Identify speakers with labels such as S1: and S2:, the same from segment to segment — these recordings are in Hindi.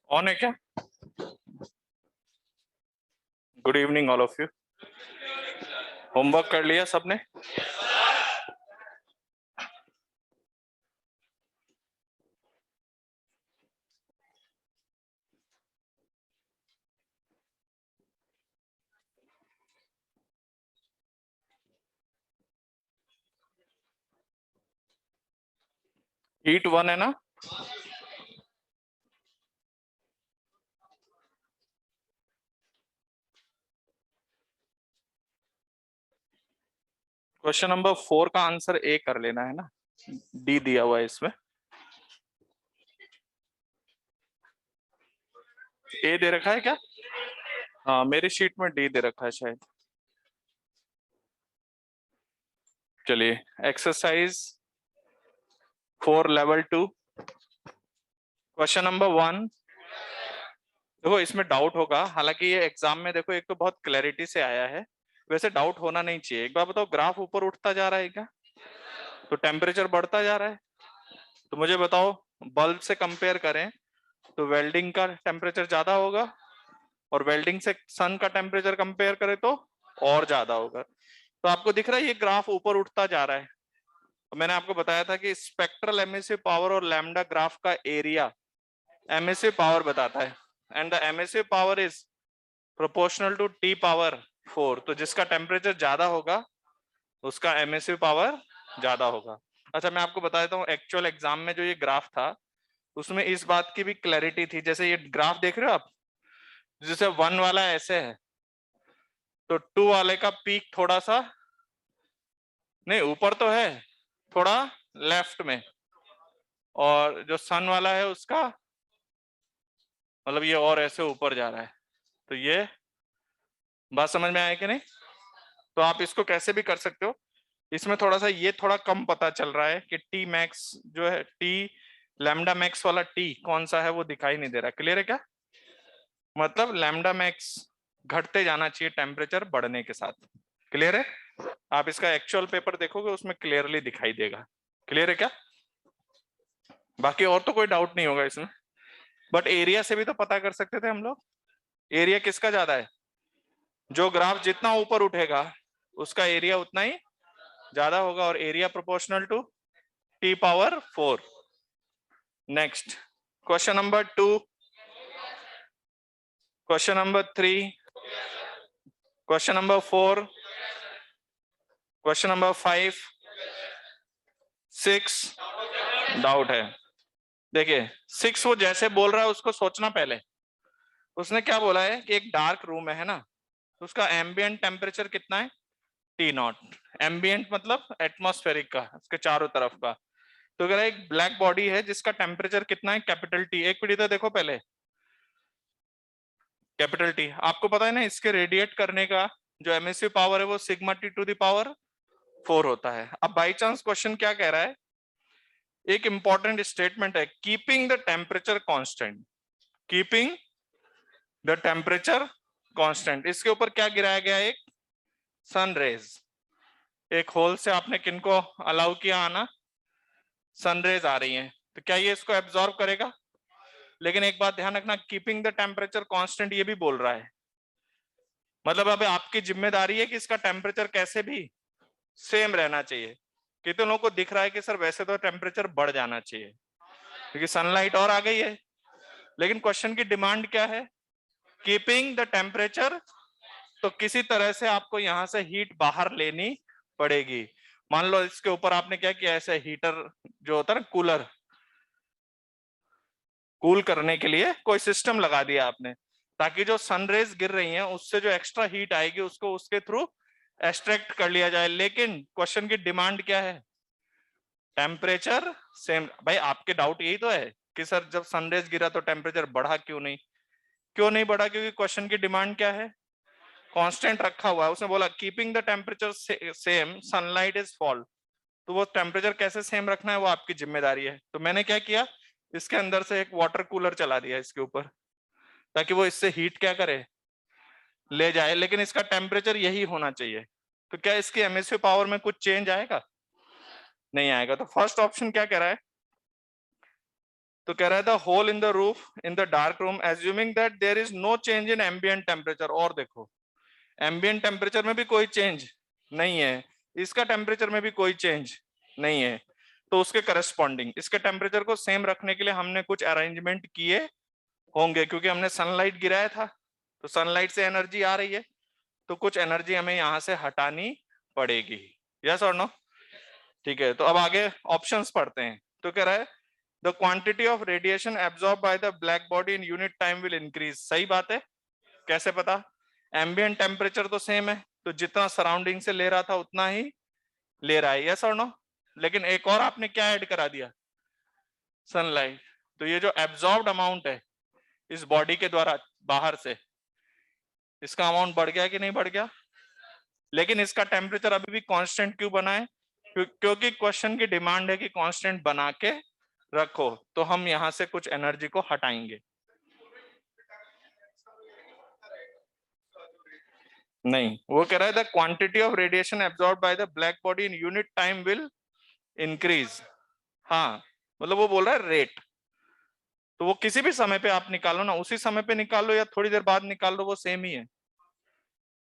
S1: ऑन है क्या? Good evening all of you. Homework कर लिया सबने? हीट वन है ना? क्वेश्चन नंबर 4 का आंसर ए कर लेना है ना, डी दिया हुआ है इसमें। ए दे रखा है क्या? हाँ, मेरी शीट में डी दे रखा है शायद। चलिए, एक्सरसाइज 4 लेवल 2, क्वेश्चन नंबर 1। देखो, इसमें डाउट होगा, हालांकि ये एग्जाम में देखो एक तो बहुत क्लैरिटी से आया है, वैसे डाउट होना नहीं चाहिए। एक बार बताओ, ग्राफ ऊपर उठता जा रहा है क्या? तो टेम्परेचर बढ़ता जा रहा है। तो मुझे बताओ, बल्ब से कंपेयर करें तो वेल्डिंग का टेम्परेचर ज्यादा होगा, और वेल्डिंग से सन का टेम्परेचर कंपेयर करें तो और ज्यादा होगा। तो आपको दिख रहा है ये ग्राफ ऊपर उठता जा रहा है। तो मैंने आपको बताया था कि स्पेक्ट्रल एमिसिव पावर और लैम्डा ग्राफ का एरिया एमिसिव पावर बताता है, and the emissive power is proportional to T power 4। तो जिसका टेम्परेचर ज्यादा होगा उसका एमिसिव पावर ज्यादा होगा। अच्छा, मैं आपको बता देता हूँ, एक्चुअल एग्जाम में जो ये ग्राफ था उसमें इस बात की भी क्लैरिटी थी। जैसे ये ग्राफ देख रहे हो आप, जैसे 1 वाला ऐसे है, तो 2 वाले का पीक थोड़ा सा नहीं ऊपर तो है, थोड़ा लेफ्ट में, और जो सन वाला है उसका मतलब ये और ऐसे ऊपर जा रहा है। तो ये बात समझ में आया कि नहीं? तो आप इसको कैसे भी कर सकते हो। इसमें थोड़ा सा ये थोड़ा कम पता चल रहा है कि टी मैक्स जो है, टी लैम्डा मैक्स वाला टी कौन सा है वो दिखाई नहीं दे रहा। क्लियर है क्या? मतलब लैम्डा मैक्स घटते जाना चाहिए टेम्परेचर बढ़ने के साथ। क्लियर है? आप इसका एक्चुअल पेपर देखोगे उसमें क्लियरली दिखाई देगा। क्लियर है क्या? बाकी और तो कोई डाउट नहीं होगा इसमें। बट एरिया से भी तो पता कर सकते थे हम लोग। एरिया किसका ज्यादा है? जो ग्राफ जितना ऊपर उठेगा उसका एरिया उतना ही ज्यादा होगा, और area proportional to T power 4। Next, question number 2, question number 3, question number 4, question number 5, 6 doubt है। देखिए, 6 वो जैसे बोल रहा है उसको सोचना पहले। उसने क्या बोला है कि एक डार्क रूम है ना, तो उसका एम्बियंट टेम्परेचर कितना है? T not. एम्बियंट मतलब एटमॉस्फेरिक का, उसके चारों तरफ का। तो अगर एक ब्लैक बॉडी है जिसका टेम्परेचर कितना है? Capital T. एक मिनट इधर देखो पहले, कैपिटल टी। आपको पता है ना, इसके रेडिएट करने का जो एमिसिव पावर है वो sigma T to the power 4 होता है। अब बाई चांस क्वेश्चन क्या कह रहा है, एक इंपॉर्टेंट स्टेटमेंट है, keeping the temperature constant. Keeping the temperature constant, इसके ऊपर क्या गिराया गया? एक सन रेज। एक होल से आपने किनको अलाउ किया आना? सनरेज आ रही हैं, तो क्या ये इसको एब्जॉर्ब करेगा? लेकिन एक बात ध्यान रखना, कीपिंग द टेम्परेचर कांस्टेंट ये भी बोल रहा है, मतलब अब आपकी जिम्मेदारी है कि इसका टेम्परेचर कैसे भी सेम रहना चाहिए। कितने लोगों को दिख रहा है कि सर वैसे तो टेम्परेचर बढ़ जाना चाहिए क्योंकि सनलाइट और आ गई है, लेकिन क्वेश्चन की डिमांड क्या है? Keeping the temperature. तो किसी तरह से आपको यहां से हीट बाहर लेनी पड़ेगी। मान लो इसके ऊपर आपने क्या किया, ऐसे हीटर जो होता है ना, कूलर, कूल करने के लिए कोई सिस्टम लगा दिया आपने, ताकि जो सनरेज गिर रही हैं उससे जो एक्स्ट्रा हीट आएगी उसको उसके थ्रू एक्सट्रैक्ट कर लिया जाए। लेकिन क्वेश्चन की डिमांड क्या है? Temperature same. भाई आपके डाउट यही तो है कि सर जब सनरेज गिरा तो टेम्परेचर बढ़ा क्यों नहीं? क्यों नहीं बढ़ा? क्योंकि क्वेश्चन की डिमांड क्या है? कांस्टेंट रखा हुआ है। उसने बोला keeping the temperature same, sunlight is fall. तो वो टेम्परेचर कैसे सेम रखना है वो आपकी जिम्मेदारी है। तो मैंने क्या किया, इसके अंदर से एक वाटर कूलर चला दिया इसके ऊपर, ताकि वो इससे हीट क्या करे, ले जाए। लेकिन इसका टेम्परेचर यही होना चाहिए। तो क्या इसकी एमिसिव पावर में कुछ चेंज आएगा? नहीं आएगा। तो फर्स्ट ऑप्शन क्या कह रहा है? तो कह रहा था hole in the roof in the dark room assuming that there is no change in ambient temperature. और देखो एम्बिएंट टेम्परेचर में भी कोई चेंज नहीं है, इसका टेम्परेचर में भी कोई चेंज नहीं है, तो उसके करस्पॉन्डिंग इसके टेम्परेचर को सेम रखने के लिए हमने कुछ अरेंजमेंट किए होंगे, क्योंकि हमने सनलाइट गिराया था तो सनलाइट से एनर्जी आ रही है, तो कुछ एनर्जी हमें यहां से हटानी पड़ेगी। यस और नो? ठीक है, तो अब आगे ऑप्शंस पढ़ते हैं। तो कह रहा है the quantity of radiation absorb by the black body in unit time will increase. सही बात है। कैसे पता? एम्बिएंट टेम्परेचर तो सेम है, तो जितना सराउंडिंग से ले रहा था उतना ही ले रहा है। यस और नो? लेकिन एक और आपने क्या ऐड करा दिया? सनलाइट। तो ये जो एब्जॉर्ब्ड अमाउंट है इस बॉडी के द्वारा बाहर से, इसका अमाउंट बढ़ गया कि नहीं बढ़ गया? लेकिन इसका टेम्परेचर अभी भी कांस्टेंट क्यों बना है? क्योंकि क्वेश्चन की डिमांड है कि कांस्टेंट बना के रखो, तो हम यहां से कुछ एनर्जी को हटाएंगे। नहीं, वो कह रहा है the quantity of radiation absorb by the black body in unit time will increase. हाँ, मतलब वो बोल रहा है रेट, तो वो किसी भी समय पे आप निकालो ना, उसी समय पे निकालो या थोड़ी देर बाद निकालो, वो सेम ही है,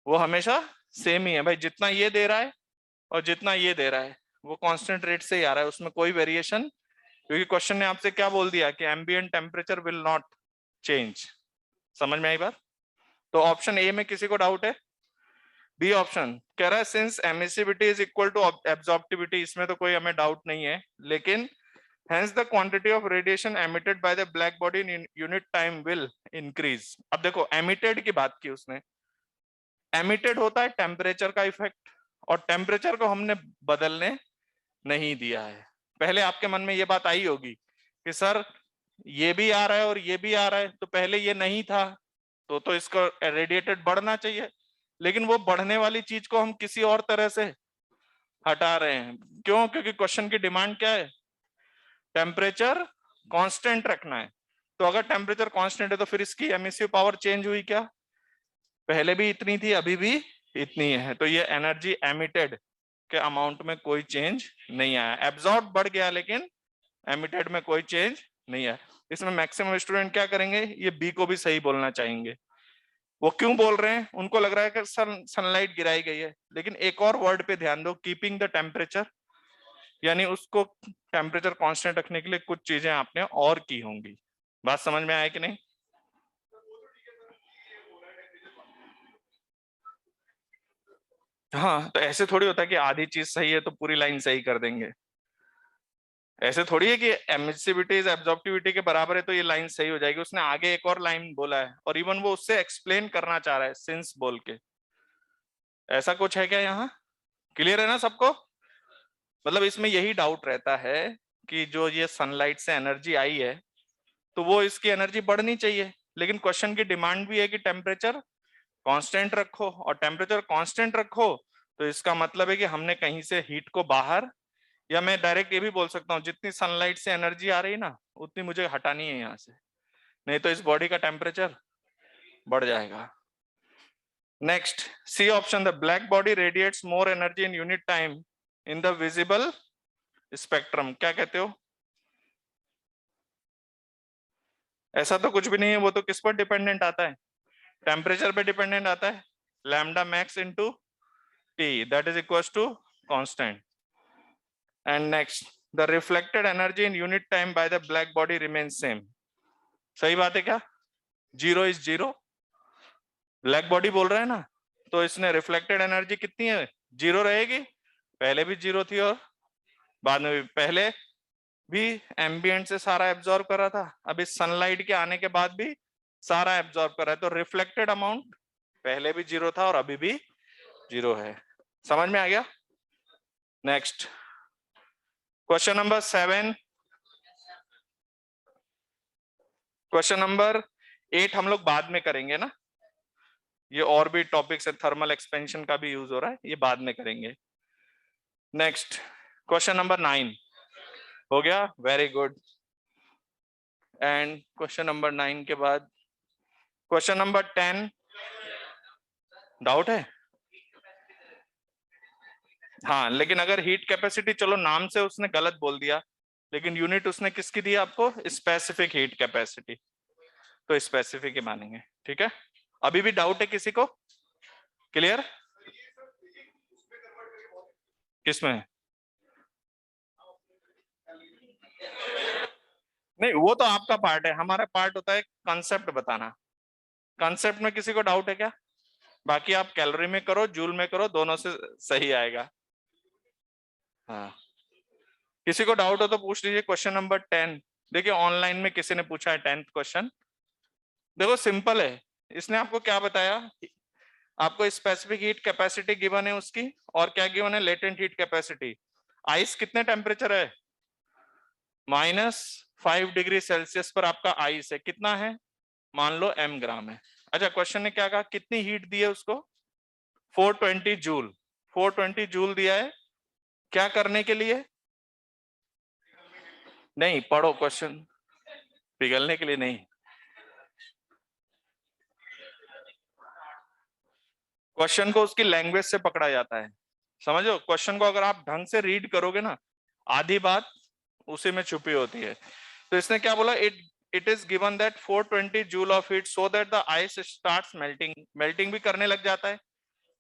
S1: वो हमेशा सेम ही है भाई। जितना ये दे रहा है और जितना ये दे रहा है वो कांस्टेंट रेट से ही आ रहा है, उसमें कोई वेरिएशन, क्योंकि क्वेश्चन ने आपसे क्या बोल दिया कि ambient temperature will not change. समझ में आई बात? तो ऑप्शन ए में किसी को डाउट है? बी ऑप्शन कह रहा है since emissivity is equal to absorptivity, इसमें तो कोई हमें डाउट नहीं है, लेकिन hence the quantity of radiation emitted by the black body in unit time will increase। अब देखो emitted की बात की उसने, emitted होता है टेम्परेचर का इफेक्ट, और टेम्परेचर को हमने बदलने नहीं दिया है। पहले आपके मन में ये बात आई होगी कि सर ये भी आ रहा है और ये भी आ रहा है, तो पहले ये नहीं था तो इसको रेडिएटेड बढ़ना चाहिए, लेकिन वो बढ़ने वाली चीज को हम किसी और तरह से हटा रहे हैं। क्यों? क्योंकि क्वेश्चन की डिमांड क्या है? टेम्परेचर कांस्टेंट रखना है। तो अगर टेम्परेचर कांस्टेंट है तो फिर इसकी एमिसिव पावर चेंज हुई क्या? पहले भी इतनी थी, अभी भी इतनी है, तो ये एनर्जी एमिटेड के अमाउंट में कोई चेंज नहीं आया। एब्जॉर्ब बढ़ गया लेकिन एमिटेड में कोई चेंज नहीं आया। इसमें मैक्सिमम स्टूडेंट क्या करेंगे? ये बी को भी सही बोलना चाहेंगे। वो क्यों बोल रहे हैं? उनको लग रहा है कि सनलाइट गिराई गई है, लेकिन एक और वर्ड पे ध्यान दो, कीपिंग द टेम्परेचर, यानी उसको टेम्परेचर कांस्टेंट रखने के लिए कुछ चीजें आपने और की होंगी। बात समझ में आया कि नहीं? हाँ, तो ऐसे थोड़ी होता है कि आधी चीज सही है तो पूरी लाइन सही कर देंगे। ऐसे थोड़ी है कि एमिसिविटी इज एब्जॉर्प्टिविटी के बराबर है तो ये लाइन सही हो जाएगी। उसने आगे एक और लाइन बोला है और इवन वो उससे एक्सप्लेन करना चाह रहा है सिंस बोल के। ऐसा कुछ है क्या यहाँ? क्लियर है ना सबको? मतलब इसमें यही डाउट रहता है कि जो ये सनलाइट से एनर्जी आई है तो वो इसकी एनर्जी बढ़नी चाहिए, लेकिन क्वेश्चन की डिमांड भी है कि टेम्परेचर कांस्टेंट रखो, और टेम्परेचर कांस्टेंट रखो तो इसका मतलब है कि हमने कहीं से हीट को बाहर, या मैं डायरेक्ट ये भी बोल सकता हूँ जितनी सनलाइट से एनर्जी आ रही है ना उतनी मुझे हटानी है यहाँ से, नहीं तो इस बॉडी का टेम्परेचर बढ़ जाएगा। Next C option, the black body radiates more energy in unit time in the visible spectrum. क्या कहते हो? ऐसा तो कुछ भी नहीं है, वो तो किस पर डिपेंडेंट आता है? टेम्परेचर पे डिपेंडेंट आता है। Lambda max into T that is equals to constant. And next the reflected energy in unit time by the black body remains same. सही बात है क्या? Zero is zero, black body बोल रहा है ना, तो इसने रिफ्लेक्टेड एनर्जी कितनी है? जीरो रहेगी। पहले भी जीरो थी और बाद में भी। पहले भी एम्बिएंट से सारा एब्जॉर्ब कर रहा था, अभी सनलाइट के आने के बाद भी सारा एब्जॉर्ब कर रहा है, तो रिफ्लेक्टेड अमाउंट पहले भी जीरो था और अभी भी जीरो है। समझ में आ गया? Next question number 7। Question number 8 हम लोग बाद में करेंगे ना, ये और भी टॉपिक्स है, थर्मल एक्सपेंशन का भी यूज हो रहा है, ये बाद में करेंगे। नेक्स्ट क्वेश्चन नंबर 9 हो गया, very good. And question number 9 के बाद क्वेश्चन नंबर 10, डाउट है? हाँ, लेकिन अगर हीट कैपेसिटी, चलो नाम से उसने गलत बोल दिया, लेकिन यूनिट उसने किसकी दी आपको? स्पेसिफिक हीट कैपेसिटी, तो स्पेसिफिक ही मानेंगे। ठीक है, अभी भी डाउट है किसी को? क्लियर? किसमें? नहीं, वो तो आपका पार्ट है, हमारा पार्ट होता है कंसेप्ट बताना। कंसेप्ट में किसी को डाउट है क्या? बाकी आप कैलोरी में करो, जूल में करो, दोनों से सही आएगा। हाँ, किसी को डाउट हो तो पूछ लीजिए। क्वेश्चन नंबर 10 देखिए, ऑनलाइन में किसी ने पूछा है 10th क्वेश्चन। देखो सिंपल है, इसने आपको क्या बताया? आपको स्पेसिफिक हीट कैपेसिटी गिवन है उसकी, और क्या गिवन है? Latent heat capacity. आइस कितने टेम्परेचर है? -5 डिग्री सेल्सियस पर आपका आइस है, कितना है? मान लो m ग्राम है। अच्छा, क्वेश्चन ने क्या कहा, कितनी हीट दी है उसको? 420 जूल। 420 जूल दिया है, क्या करने के लिए? नहीं, पढ़ो क्वेश्चन, पिघलने के लिए नहीं। क्वेश्चन को उसकी लैंग्वेज से पकड़ा जाता है, समझो। क्वेश्चन को अगर आप ढंग से रीड करोगे ना, आधी बात उसी में छुपी होती है। तो इसने क्या बोला? It is given that 420 joule of heat so that the ice starts melting. Melting भी करने लग जाता है।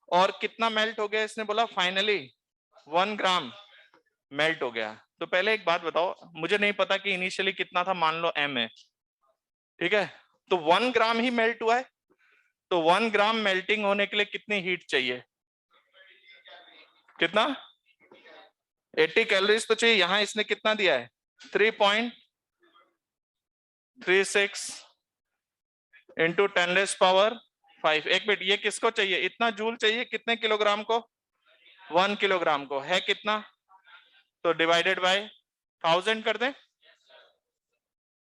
S1: और कितना मेल्ट हो गया? इसने बोला फाइनली 1 ग्राम मेल्ट हो गया। तो पहले एक बात बताओ, मुझे नहीं पता कि इनिशियली कितना था, मान लो m है, ठीक है? तो 1 ग्राम ही मेल्ट हुआ है, तो 1 ग्राम मेल्टिंग होने के लिए कितनी हीट चाहिए? कितना? 80 कैलोरीज तो चाहिए। यहां इसने कितना दिया है? 3.36 इंटू 10⁵ एक मिनट, ये किसको चाहिए? इतना जूल चाहिए, कितने किलोग्राम को? 1 किलोग्राम को। है कितना? तो डिवाइडेड बाय 1000 कर दें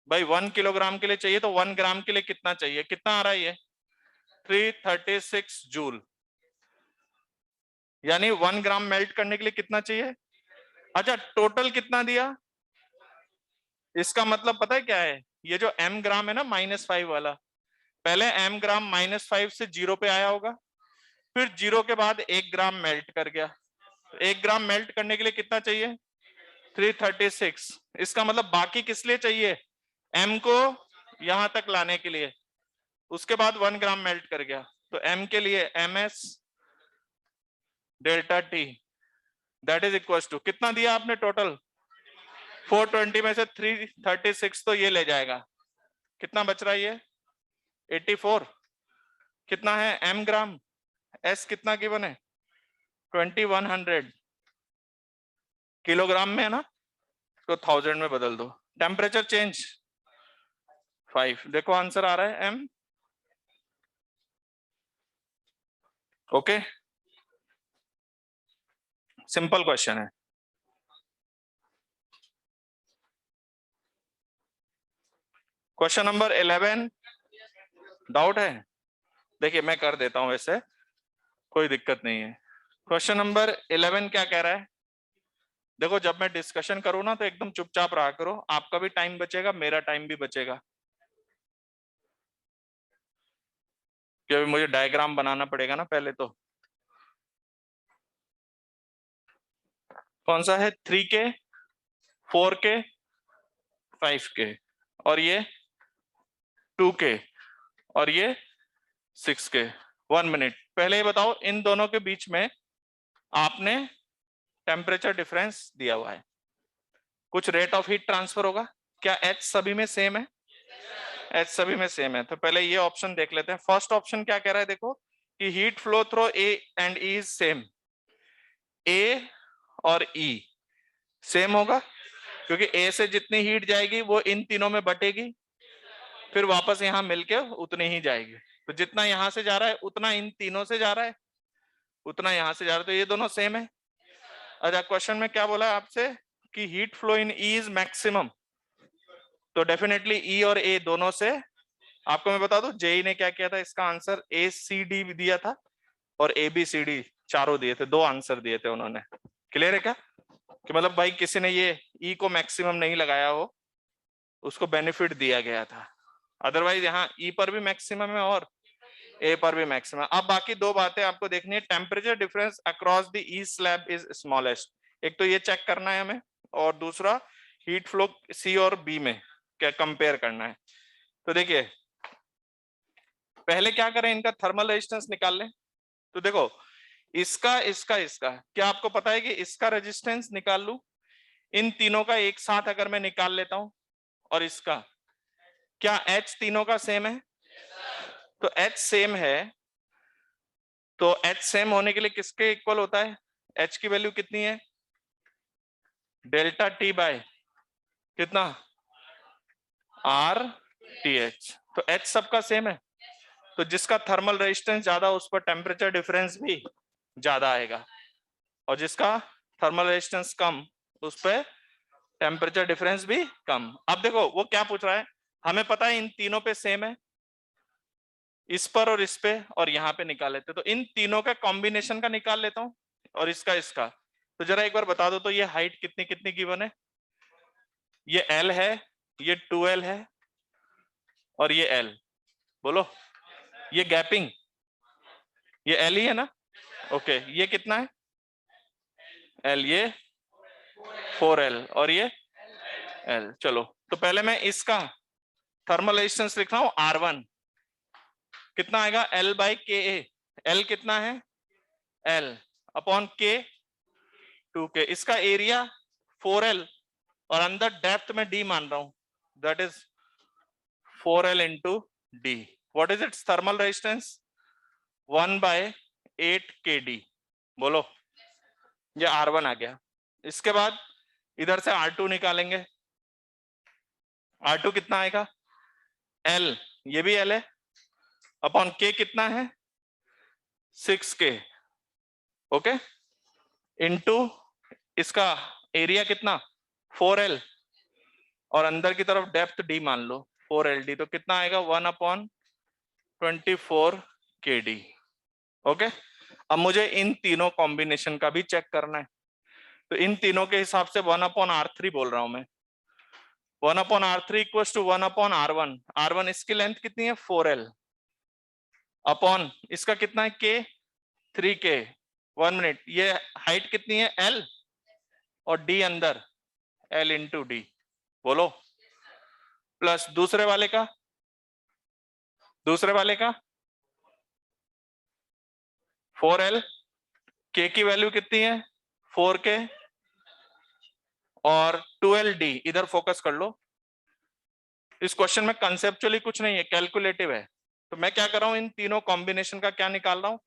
S1: भाई। 1 किलोग्राम के लिए चाहिए, तो 1 ग्राम के लिए कितना चाहिए? कितना आ रहा है ये? 336 जूल। यानी 1 ग्राम मेल्ट करने के लिए कितना चाहिए? अच्छा, टोटल कितना दिया? इसका मतलब पता है क्या है? ये जो m ग्राम है ना, -5 वाला, पहले m ग्राम -5 से 0 पे आया होगा, फिर 0 के बाद 1 ग्राम मेल्ट कर गया। 1 ग्राम मेल्ट करने के लिए कितना चाहिए? 336। इसका मतलब बाकी किस लिए चाहिए? m को यहां तक लाने के लिए। उसके बाद 1 ग्राम मेल्ट कर गया, तो m के लिए ms delta t that is equal to, कितना दिया आपने टोटल? 420 में से 336 तो ये ले जाएगा, कितना बच रहा है ये? 84। कितना है m ग्राम? s कितना गिवन है? 2100 किलोग्राम में है ना, तो 1000 में बदल दो। Temperature change 5। देखो आंसर आ रहा है m। ओके, सिंपल क्वेश्चन है। क्वेश्चन नंबर 11 डाउट है? देखिए मैं कर देता हूं, वैसे कोई दिक्कत नहीं है। क्वेश्चन नंबर 11 क्या कह रहा है? देखो, जब मैं डिस्कशन करूं ना, तो एकदम चुपचाप रहा करो, आपका भी टाइम बचेगा, मेरा टाइम भी बचेगा, क्योंकि मुझे डायग्राम बनाना पड़ेगा ना पहले। तो कौन सा है? 3K, 4K, 5K, और ये 2K, और ये 6K। 1 मिनट पहले ये बताओ, इन दोनों के बीच में आपने टेम्परेचर डिफरेंस दिया हुआ है, कुछ रेट ऑफ हीट ट्रांसफर होगा क्या? H सभी में सेम है? H सभी में सेम है, तो पहले ये ऑप्शन देख लेते हैं। फर्स्ट ऑप्शन क्या कह रहा है? देखो कि heat flow through A and E is same. A और E सेम होगा, क्योंकि A से जितनी हीट जाएगी वो इन तीनों में बटेगी, फिर वापस यहां मिलके उतनी ही जाएगी। तो जितना यहां से जा रहा है उतना इन तीनों से जा रहा है, उतना यहां से जा रहा है, तो ये दोनों सेम है। अच्छा, क्वेश्चन में क्या बोला है आपसे कि heat flow in E is maximum, तो डेफिनेटली ई और ए दोनों से। आपको मैं बता दूं, जेई ने क्या किया था, इसका आंसर ए सी डी दिया था, और ए बी सी डी चारों दिए थे, 2 आंसर दिए थे उन्होंने। क्लियर है क्या? कि मतलब भाई किसी ने ये ई को मैक्सिमम नहीं लगाया हो, उसको बेनिफिट दिया गया था। अदरवाइज यहाँ ई पर भी मैक्सिमम है और ए पर भी मैक्सिमम। अब बाकी 2 बातें आपको देखनी है। Temperature difference across the E slab is smallest, एक तो ये चेक करना है हमें, और दूसरा हीट फ्लो सी और बी में क्या कंपेयर करना है। तो देखिए पहले क्या करें, इनका थर्मल रेजिस्टेंस निकाल लें। तो देखो इसका इसका इसका क्या आपको पता है कि इसका रेजिस्टेंस निकाल लूं, इन तीनों का एक साथ अगर मैं निकाल लेता हूं, और इसका क्या H तीनों का सेम है, तो H सेम है, तो H सेम होने के लिए किसके इक्वल होता है, H की वैल्यू कितनी है, डेल्टा T बाय कितना RTH। तो H सबका सेम है, तो जिसका थर्मल रेजिस्टेंस ज्यादा उस पर टेम्परेचर डिफरेंस भी ज्यादा आएगा, और जिसका थर्मल रेजिस्टेंस कम उस पर टेम्परेचर डिफरेंस भी कम। अब देखो वो क्या पूछ रहा है, हमें पता है इन तीनों पे सेम है, इस पर और इस पे और यहाँ पे निकाल लेते, तो इन तीनों का कॉम्बिनेशन का निकाल लेता हूं, और इसका इसका। तो जरा एक बार बता दो तो ये हाइट कितनी कितनी गिवन है, ये L है, ये 2L है, और ये L, बोलो ये गैपिंग, ये L ही है ना, ओके ये कितना है L, ये 4L और ये L। चलो तो पहले मैं इसका थर्मल रेजिस्टेंस लिख रहा हूं R1, कितना आएगा L बाई KA, L कितना है L अपॉन K 2K, इसका एरिया 4L और अंदर डेप्थ में D मान रहा हूं, that is 4L into D। What is its thermal resistance 1 by 8 KD, बोलो ये R1 आ गया। इसके बाद इधर से R2 निकालेंगे, R2 कितना आएगा L, ये भी L है, अपॉन K कितना है 6K, ओके, इंटू इसका एरिया कितना 4L और अंदर की तरफ डेप्थ D मान लो 4LD, तो कितना आएगा 1 अपॉन 24 KD, ओके। अब मुझे इन तीनों कॉम्बिनेशन का भी चेक करना है, तो इन तीनों के हिसाब से 1 अपॉन R3 बोल रहा हूं मैं, 1 upon R3 equal to 1 upon R1, R1 इसकी लेंथ कितनी है 4L, अपॉन इसका कितना है K 3K, 1 मिनट, ये हाइट कितनी है L और D अंदर L इंटू D, बोलो, प्लस दूसरे वाले का दूसरे वाले का 4L, K की वैल्यू कितनी है 4K और 12D, इधर फोकस कर लो, इस क्वेश्चन में कंसेप्चुअली कुछ नहीं है, कैलकुलेटिव है। तो मैं क्या कर रहा हूं, इन तीनों कॉम्बिनेशन का क्या निकाल रहा हूं,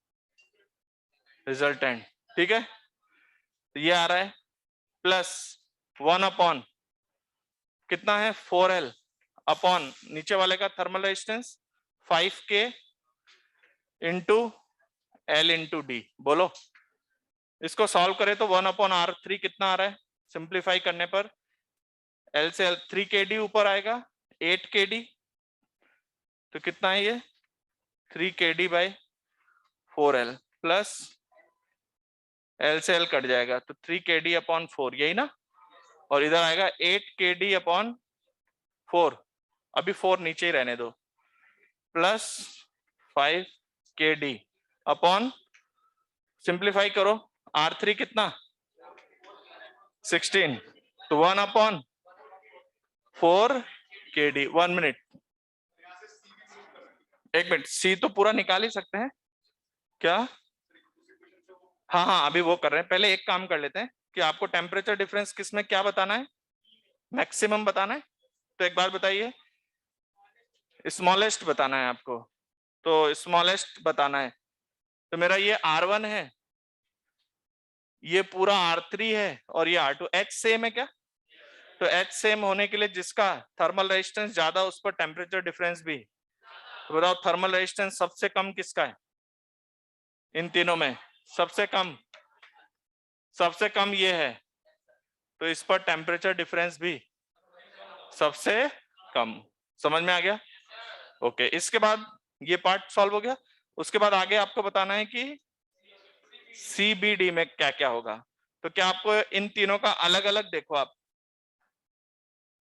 S1: रिजल्टेंट, ठीक है। तो ये आ रहा है प्लस 1 अपॉन कितना है 4L अपॉन नीचे वाले का thermal resistance 5K into L into D, बोलो इसको सॉल्व करें तो 1 अपॉन R3 कितना आ रहा है, सिंप्लीफाई करने पर L से L 3KD ऊपर आएगा 8KD, तो कितना है ये 3KD by 4L, plus L से L कट जाएगा तो 3KD अपॉन 4, यही ना, और इधर आएगा 8KD अपॉन 4, अभी 4 नीचे ही रहने दो, प्लस 5KD अपॉन, सिंप्लीफाई करो R3 कितना 16, तो 1 अपॉन 4KD, 1 मिनट, एक मिनट, C तो पूरा निकाल ही सकते हैं क्या, हाँ हाँ अभी वो कर रहे हैं, पहले एक काम कर लेते हैं कि आपको टेम्परेचर डिफरेंस किसमें क्या बताना है, मैक्सिमम बताना है, तो एक बार बताइए, स्मॉलेस्ट बताना है आपको, तो स्मॉलेस्ट बताना है, तो मेरा ये R1 है, ये पूरा R3 है और ये R2, H सेम है क्या, तो H सेम होने के लिए जिसका थर्मल रेजिस्टेंस ज्यादा उस पर टेम्परेचर डिफरेंस भी, तो बताओ थर्मल रेजिस्टेंस सबसे कम किसका है इन तीनों में, सबसे कम ये है, तो इस पर टेम्परेचर डिफरेंस भी सबसे कम, समझ में आ गया, ओके। इसके बाद ये पार्ट सॉल्व हो गया, उसके बाद आगे आपको बताना है कि CBD में क्या क्या होगा। तो क्या आपको इन तीनों का अलग अलग देखो आप,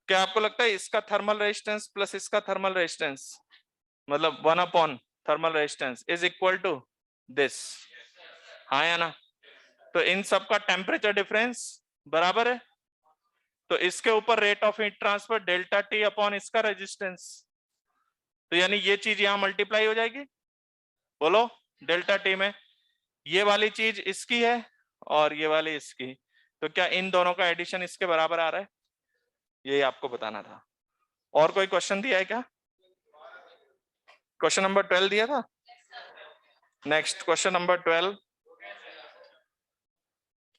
S1: क्या आपको लगता है इसका थर्मल रेजिस्टेंस प्लस इसका थर्मल रेजिस्टेंस मतलब 1 upon thermal resistance is equal to this, हाँ या ना, तो इन सब का टेम्परेचर डिफरेंस बराबर है, तो इसके ऊपर rate of heat transfer delta T upon इसका रेजिस्टेंस, तो यानी ये चीज यहां मल्टीप्लाई हो जाएगी, बोलो डेल्टा टी में ये वाली चीज इसकी है और ये वाली इसकी, तो क्या इन दोनों का एडिशन इसके बराबर आ रहा है, यही आपको बताना था। और कोई क्वेश्चन दिया है क्या? क्वेश्चन नंबर 12 दिया था। Next question number 12,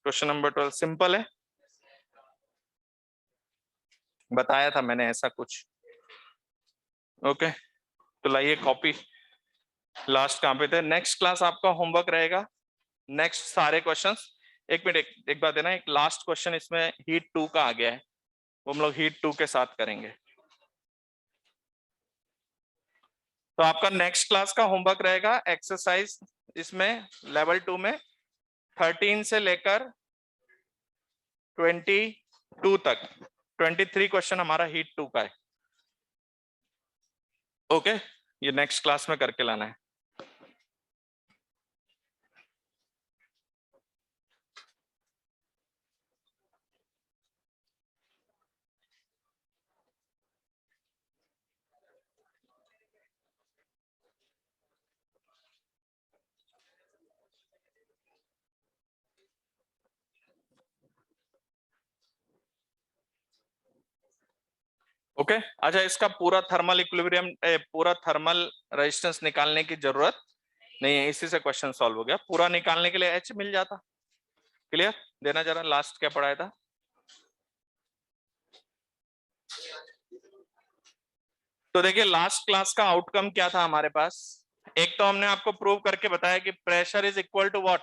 S1: question number 12 simple है, बताया था मैंने ऐसा कुछ। ओके, तो लाइए कॉपी, लास्ट कहां पे थे, नेक्स्ट क्लास आपका होमवर्क रहेगा, नेक्स्ट सारे क्वेश्चंस। एक मिनट, एक बात है ना, एक लास्ट क्वेश्चन इसमें हीट 2 का आ गया है, वो हम लोग हीट 2 के साथ करेंगे। तो आपका नेक्स्ट क्लास का होमवर्क रहेगा एक्सरसाइज, इसमें लेवल 2 में 13 से लेकर 22 तक, 23 क्वेश्चन हमारा हीट 2 का है। ओके, ये नेक्स्ट क्लास में करके लाना है। ओके, अच्छा इसका पूरा थर्मल इक्विलिब्रियम, पूरा थर्मल रेजिस्टेंस निकालने की जरूरत नहीं है, इसी से क्वेश्चन सॉल्व हो गया, पूरा निकालने के लिए एच मिल जाता। क्लियर, देना जरा, लास्ट क्या पढ़ाया था। तो देखिए लास्ट क्लास का आउटकम क्या था हमारे पास, एक तो हमने आपको प्रूव करके बताया कि pressure is equal to what,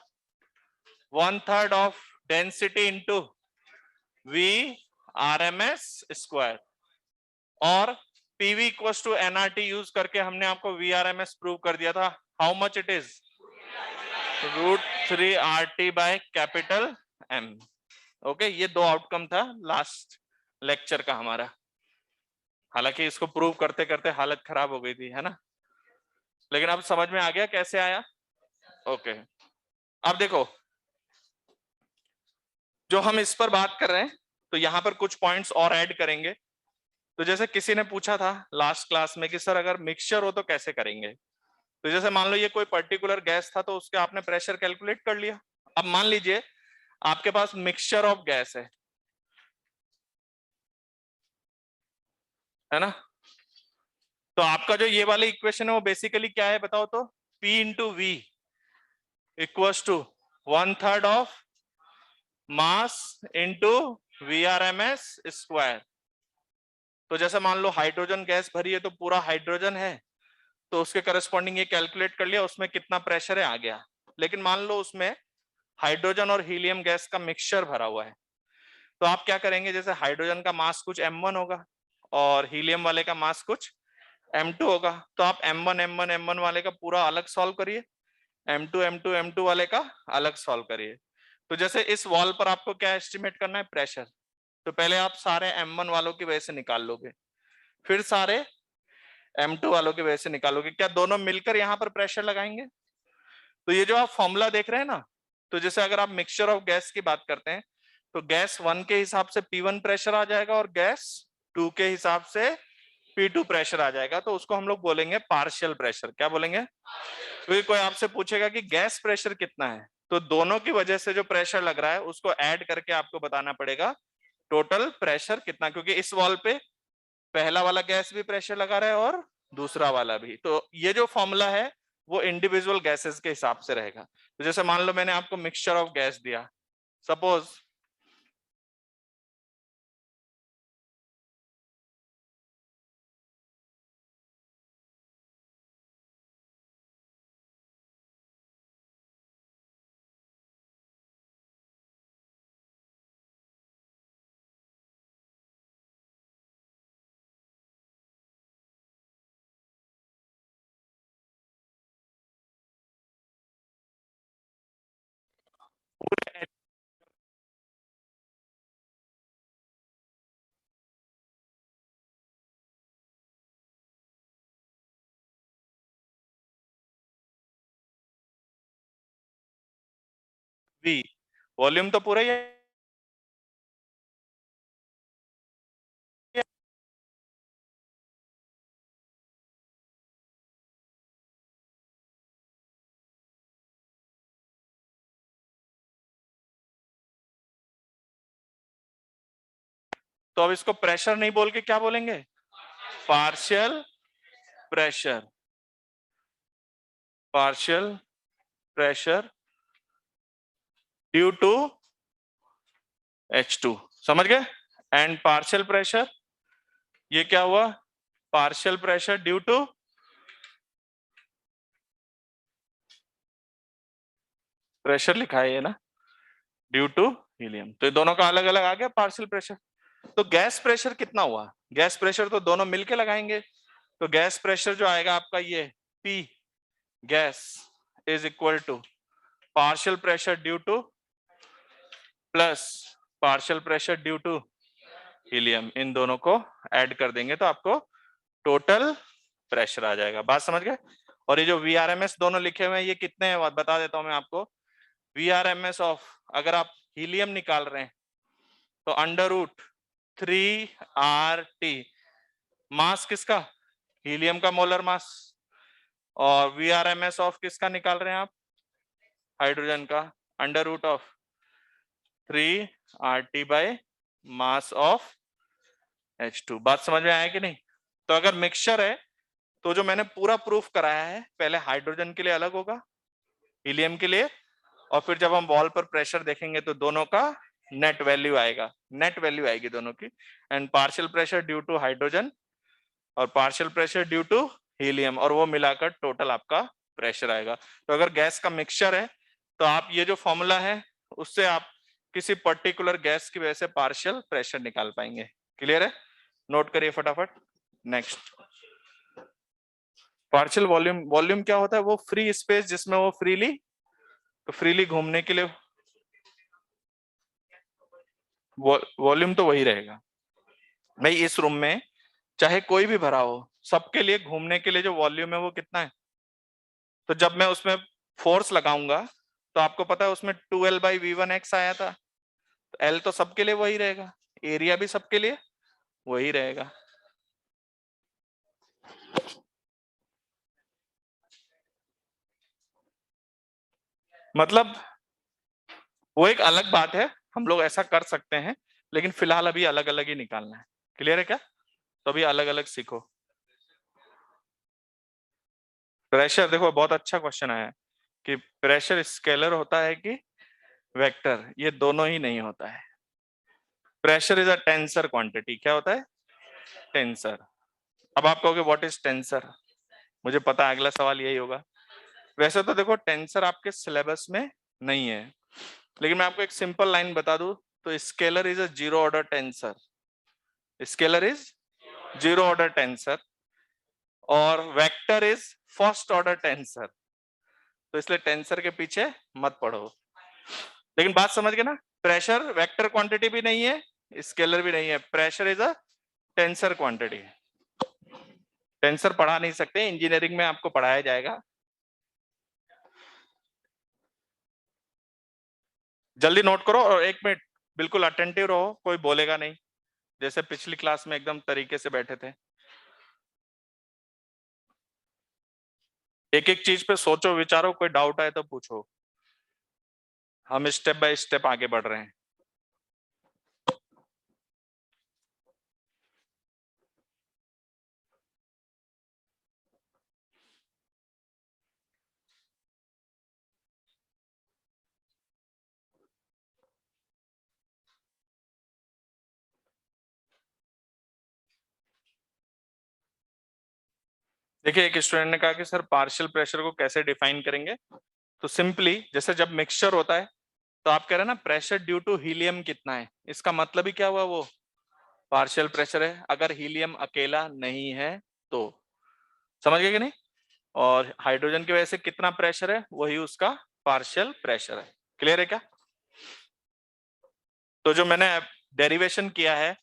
S1: 1/3 of density into v r m s square, और PV equals to nRT use करके हमने आपको वीआरएमएस प्रूव कर दिया था, how much it is, √3 RT by capital M. Okay, ये दो आउटकम था लास्ट लेक्चर का हमारा, हालांकि इसको प्रूव करते करते हालत खराब हो गई थी, है ना, लेकिन अब समझ में आ गया कैसे आया। ओके, अब देखो जो हम इस पर बात कर रहे हैं, तो यहां पर कुछ पॉइंट्स और ऐड करेंगे। तो जैसे किसी ने पूछा था लास्ट क्लास में कि सर अगर मिक्सचर हो तो कैसे करेंगे, तो जैसे मान लो ये कोई पर्टिकुलर गैस था तो उसके आपने प्रेशर कैलकुलेट कर लिया। अब मान लीजिए आपके पास मिक्सचर ऑफ गैस है ना, तो आपका जो ये वाली इक्वेशन है वो बेसिकली क्या है बताओ तो, P into V equals to 1/3 of mass into VRMS square. तो जैसे मान लो हाइड्रोजन गैस भरी है तो पूरा हाइड्रोजन है, तो उसके करस्पॉन्डिंग ये कैलकुलेट कर लिया उसमें कितना प्रेशर है आ गया। लेकिन मान लो उसमें हाइड्रोजन और हीलियम गैस का मिक्सचर भरा हुआ है, तो आप क्या करेंगे, जैसे हाइड्रोजन का मास कुछ m1 होगा और हीलियम वाले का मास कुछ m2 होगा, तो आप m1 वाले का पूरा अलग सॉल्व करिए, m2 वाले का अलग सॉल्व करिए। तो जैसे इस वॉल पर आपको क्या एस्टिमेट करना है, प्रेशर, तो पहले आप सारे m1 वालों की वजह से निकाल लोगे, फिर सारे m2 वालों की वजह से निकालोगे, क्या दोनों मिलकर यहाँ पर प्रेशर लगाएंगे। तो ये जो आप फॉर्मूला देख रहे हैं ना, तो जैसे अगर आप मिक्सचर ऑफ गैस की बात करते हैं तो गैस 1 के हिसाब से P1 प्रेशर आ जाएगा और गैस 2 के हिसाब से P2 प्रेशर आ जाएगा, तो उसको हम लोग बोलेंगे पार्शियल प्रेशर। क्या बोलेंगे, क्योंकि कोई आपसे पूछेगा कि गैस प्रेशर कितना है, तो दोनों की वजह से जो प्रेशर लग रहा है उसको ऐड करके आपको बताना पड़ेगा टोटल प्रेशर कितना, क्योंकि इस वॉल पे पहला वाला गैस भी प्रेशर लगा रहा है और दूसरा वाला भी, तो ये जो फॉर्मूला है वो इंडिविजुअल गैसेस के हिसाब से रहेगा। तो जैसे मान लो मैंने आपको मिक्सचर ऑफ गैस दिया, सपोज वी, वॉल्यूम तो पूरा ही है, तो अब इसको प्रेशर नहीं बोल के क्या बोलेंगे? Partial pressure, partial pressure due to H2, समझ गए? एंड पार्शियल प्रेशर, ये क्या हुआ? Partial pressure due to pressure लिखा है ये ना, ड्यू टू हीलियम। तो ये दोनों का अलग अलग आ गया पार्शियल प्रेशर। तो गैस प्रेशर कितना हुआ? गैस प्रेशर तो दोनों मिलके लगाएंगे, तो गैस प्रेशर जो आएगा आपका ये P gas is equal to partial pressure due to plus partial pressure due to helium, इन दोनों को ऐड कर देंगे तो आपको टोटल प्रेशर आ जाएगा। बात समझ गए? और ये जो VRMS दोनों लिखे हुए हैं ये कितने हैं बता देता हूं मैं आपको। VRMS ऑफ, अगर आप हीलियम निकाल रहे हैं तो अंडर रूट 3RT, मास किसका? हीलियम का मोलर मास। और VRMS ऑफ किसका निकाल रहे हैं आप? हाइड्रोजन का, under root of 3RT by mass of H2। बात समझ में आया कि नहीं? तो अगर मिक्सचर है तो जो मैंने पूरा प्रूफ कराया है, पहले हाइड्रोजन के लिए अलग होगा, हीलियम के लिए, और फिर जब हम वॉल पर प्रेशर देखेंगे तो दोनों का नेट वैल्यू आएगा, नेट वैल्यू आएगी दोनों की। And partial pressure due to hydrogen और partial pressure due to helium, और वो मिलाकर टोटल आपका प्रेशर आएगा। तो अगर गैस का मिक्सचर है तो आप ये जो फॉर्मूला है उससे आप किसी पर्टिकुलर गैस की वजह से पार्शियल प्रेशर निकाल पाएंगे। क्लियर है? नोट करिए फटाफट। Next, partial volume. वॉल्यूम क्या होता है? वो फ्री स्पेस जिसमें वो फ्रीली घूमने के लिए, वॉल्यूम तो वही रहेगा भाई। इस रूम में चाहे कोई भी भरा हो, सबके लिए घूमने के लिए जो वॉल्यूम है वो कितना है? तो जब मैं उसमें फोर्स लगाऊंगा तो आपको पता है उसमें 2L/V1x आया था, तो L तो सबके लिए वही रहेगा, एरिया भी सबके लिए वही रहेगा। मतलब वो एक अलग बात है, हम लोग ऐसा कर सकते हैं, लेकिन फिलहाल अभी अलग अलग ही निकालना है। क्लियर है क्या? तो अभी अलग अलग सीखो। प्रेशर देखो, बहुत अच्छा क्वेश्चन आया है कि प्रेशर स्केलर होता है कि वेक्टर, ये दोनों ही नहीं होता है। Pressure is a tensor quantity. क्या होता है? टेंसर। अब आप कहोगे व्हाट इज टेंसर, मुझे पता है अगला सवाल यही होगा। वैसे तो देखो टेंसर आपके सिलेबस में नहीं है, लेकिन मैं आपको एक सिंपल लाइन बता दूं तो scalar is a zero order tensor. Scalar is zero order tensor और vector is first order tensor. तो इसलिए टेंसर के पीछे मत पढ़ो। लेकिन बात समझ गए ना? प्रेशर वेक्टर क्वांटिटी भी नहीं है, स्केलर भी नहीं है, pressure is a tensor quantity. Tensor पढ़ा नहीं सकते, इंजीनियरिंग में आपको पढ़ाया जाएगा। जल्दी नोट करो और 1 मिनट बिल्कुल अटेंटिव रहो, कोई बोलेगा नहीं, जैसे पिछली क्लास में एकदम तरीके से बैठे थे। एक एक चीज पे सोचो, विचारो, कोई डाउट आए तो पूछो। हम स्टेप बाय स्टेप आगे बढ़ रहे हैं। देखिए, एक स्टूडेंट ने कहा कि सर पार्शियल प्रेशर को कैसे डिफाइन करेंगे? तो सिंपली, जैसे जब मिक्सचर होता है तो आप कह रहे हैं ना प्रेशर ड्यू टू हीलियम कितना है, इसका मतलब ही क्या हुआ? वो पार्शियल प्रेशर है। अगर हीलियम अकेला नहीं है तो, समझ गए कि नहीं? और हाइड्रोजन की वजह से कितना प्रेशर है, वही उसका पार्शियल प्रेशर है। क्लियर है क्या? तो जो मैंने डेरिवेशन किया है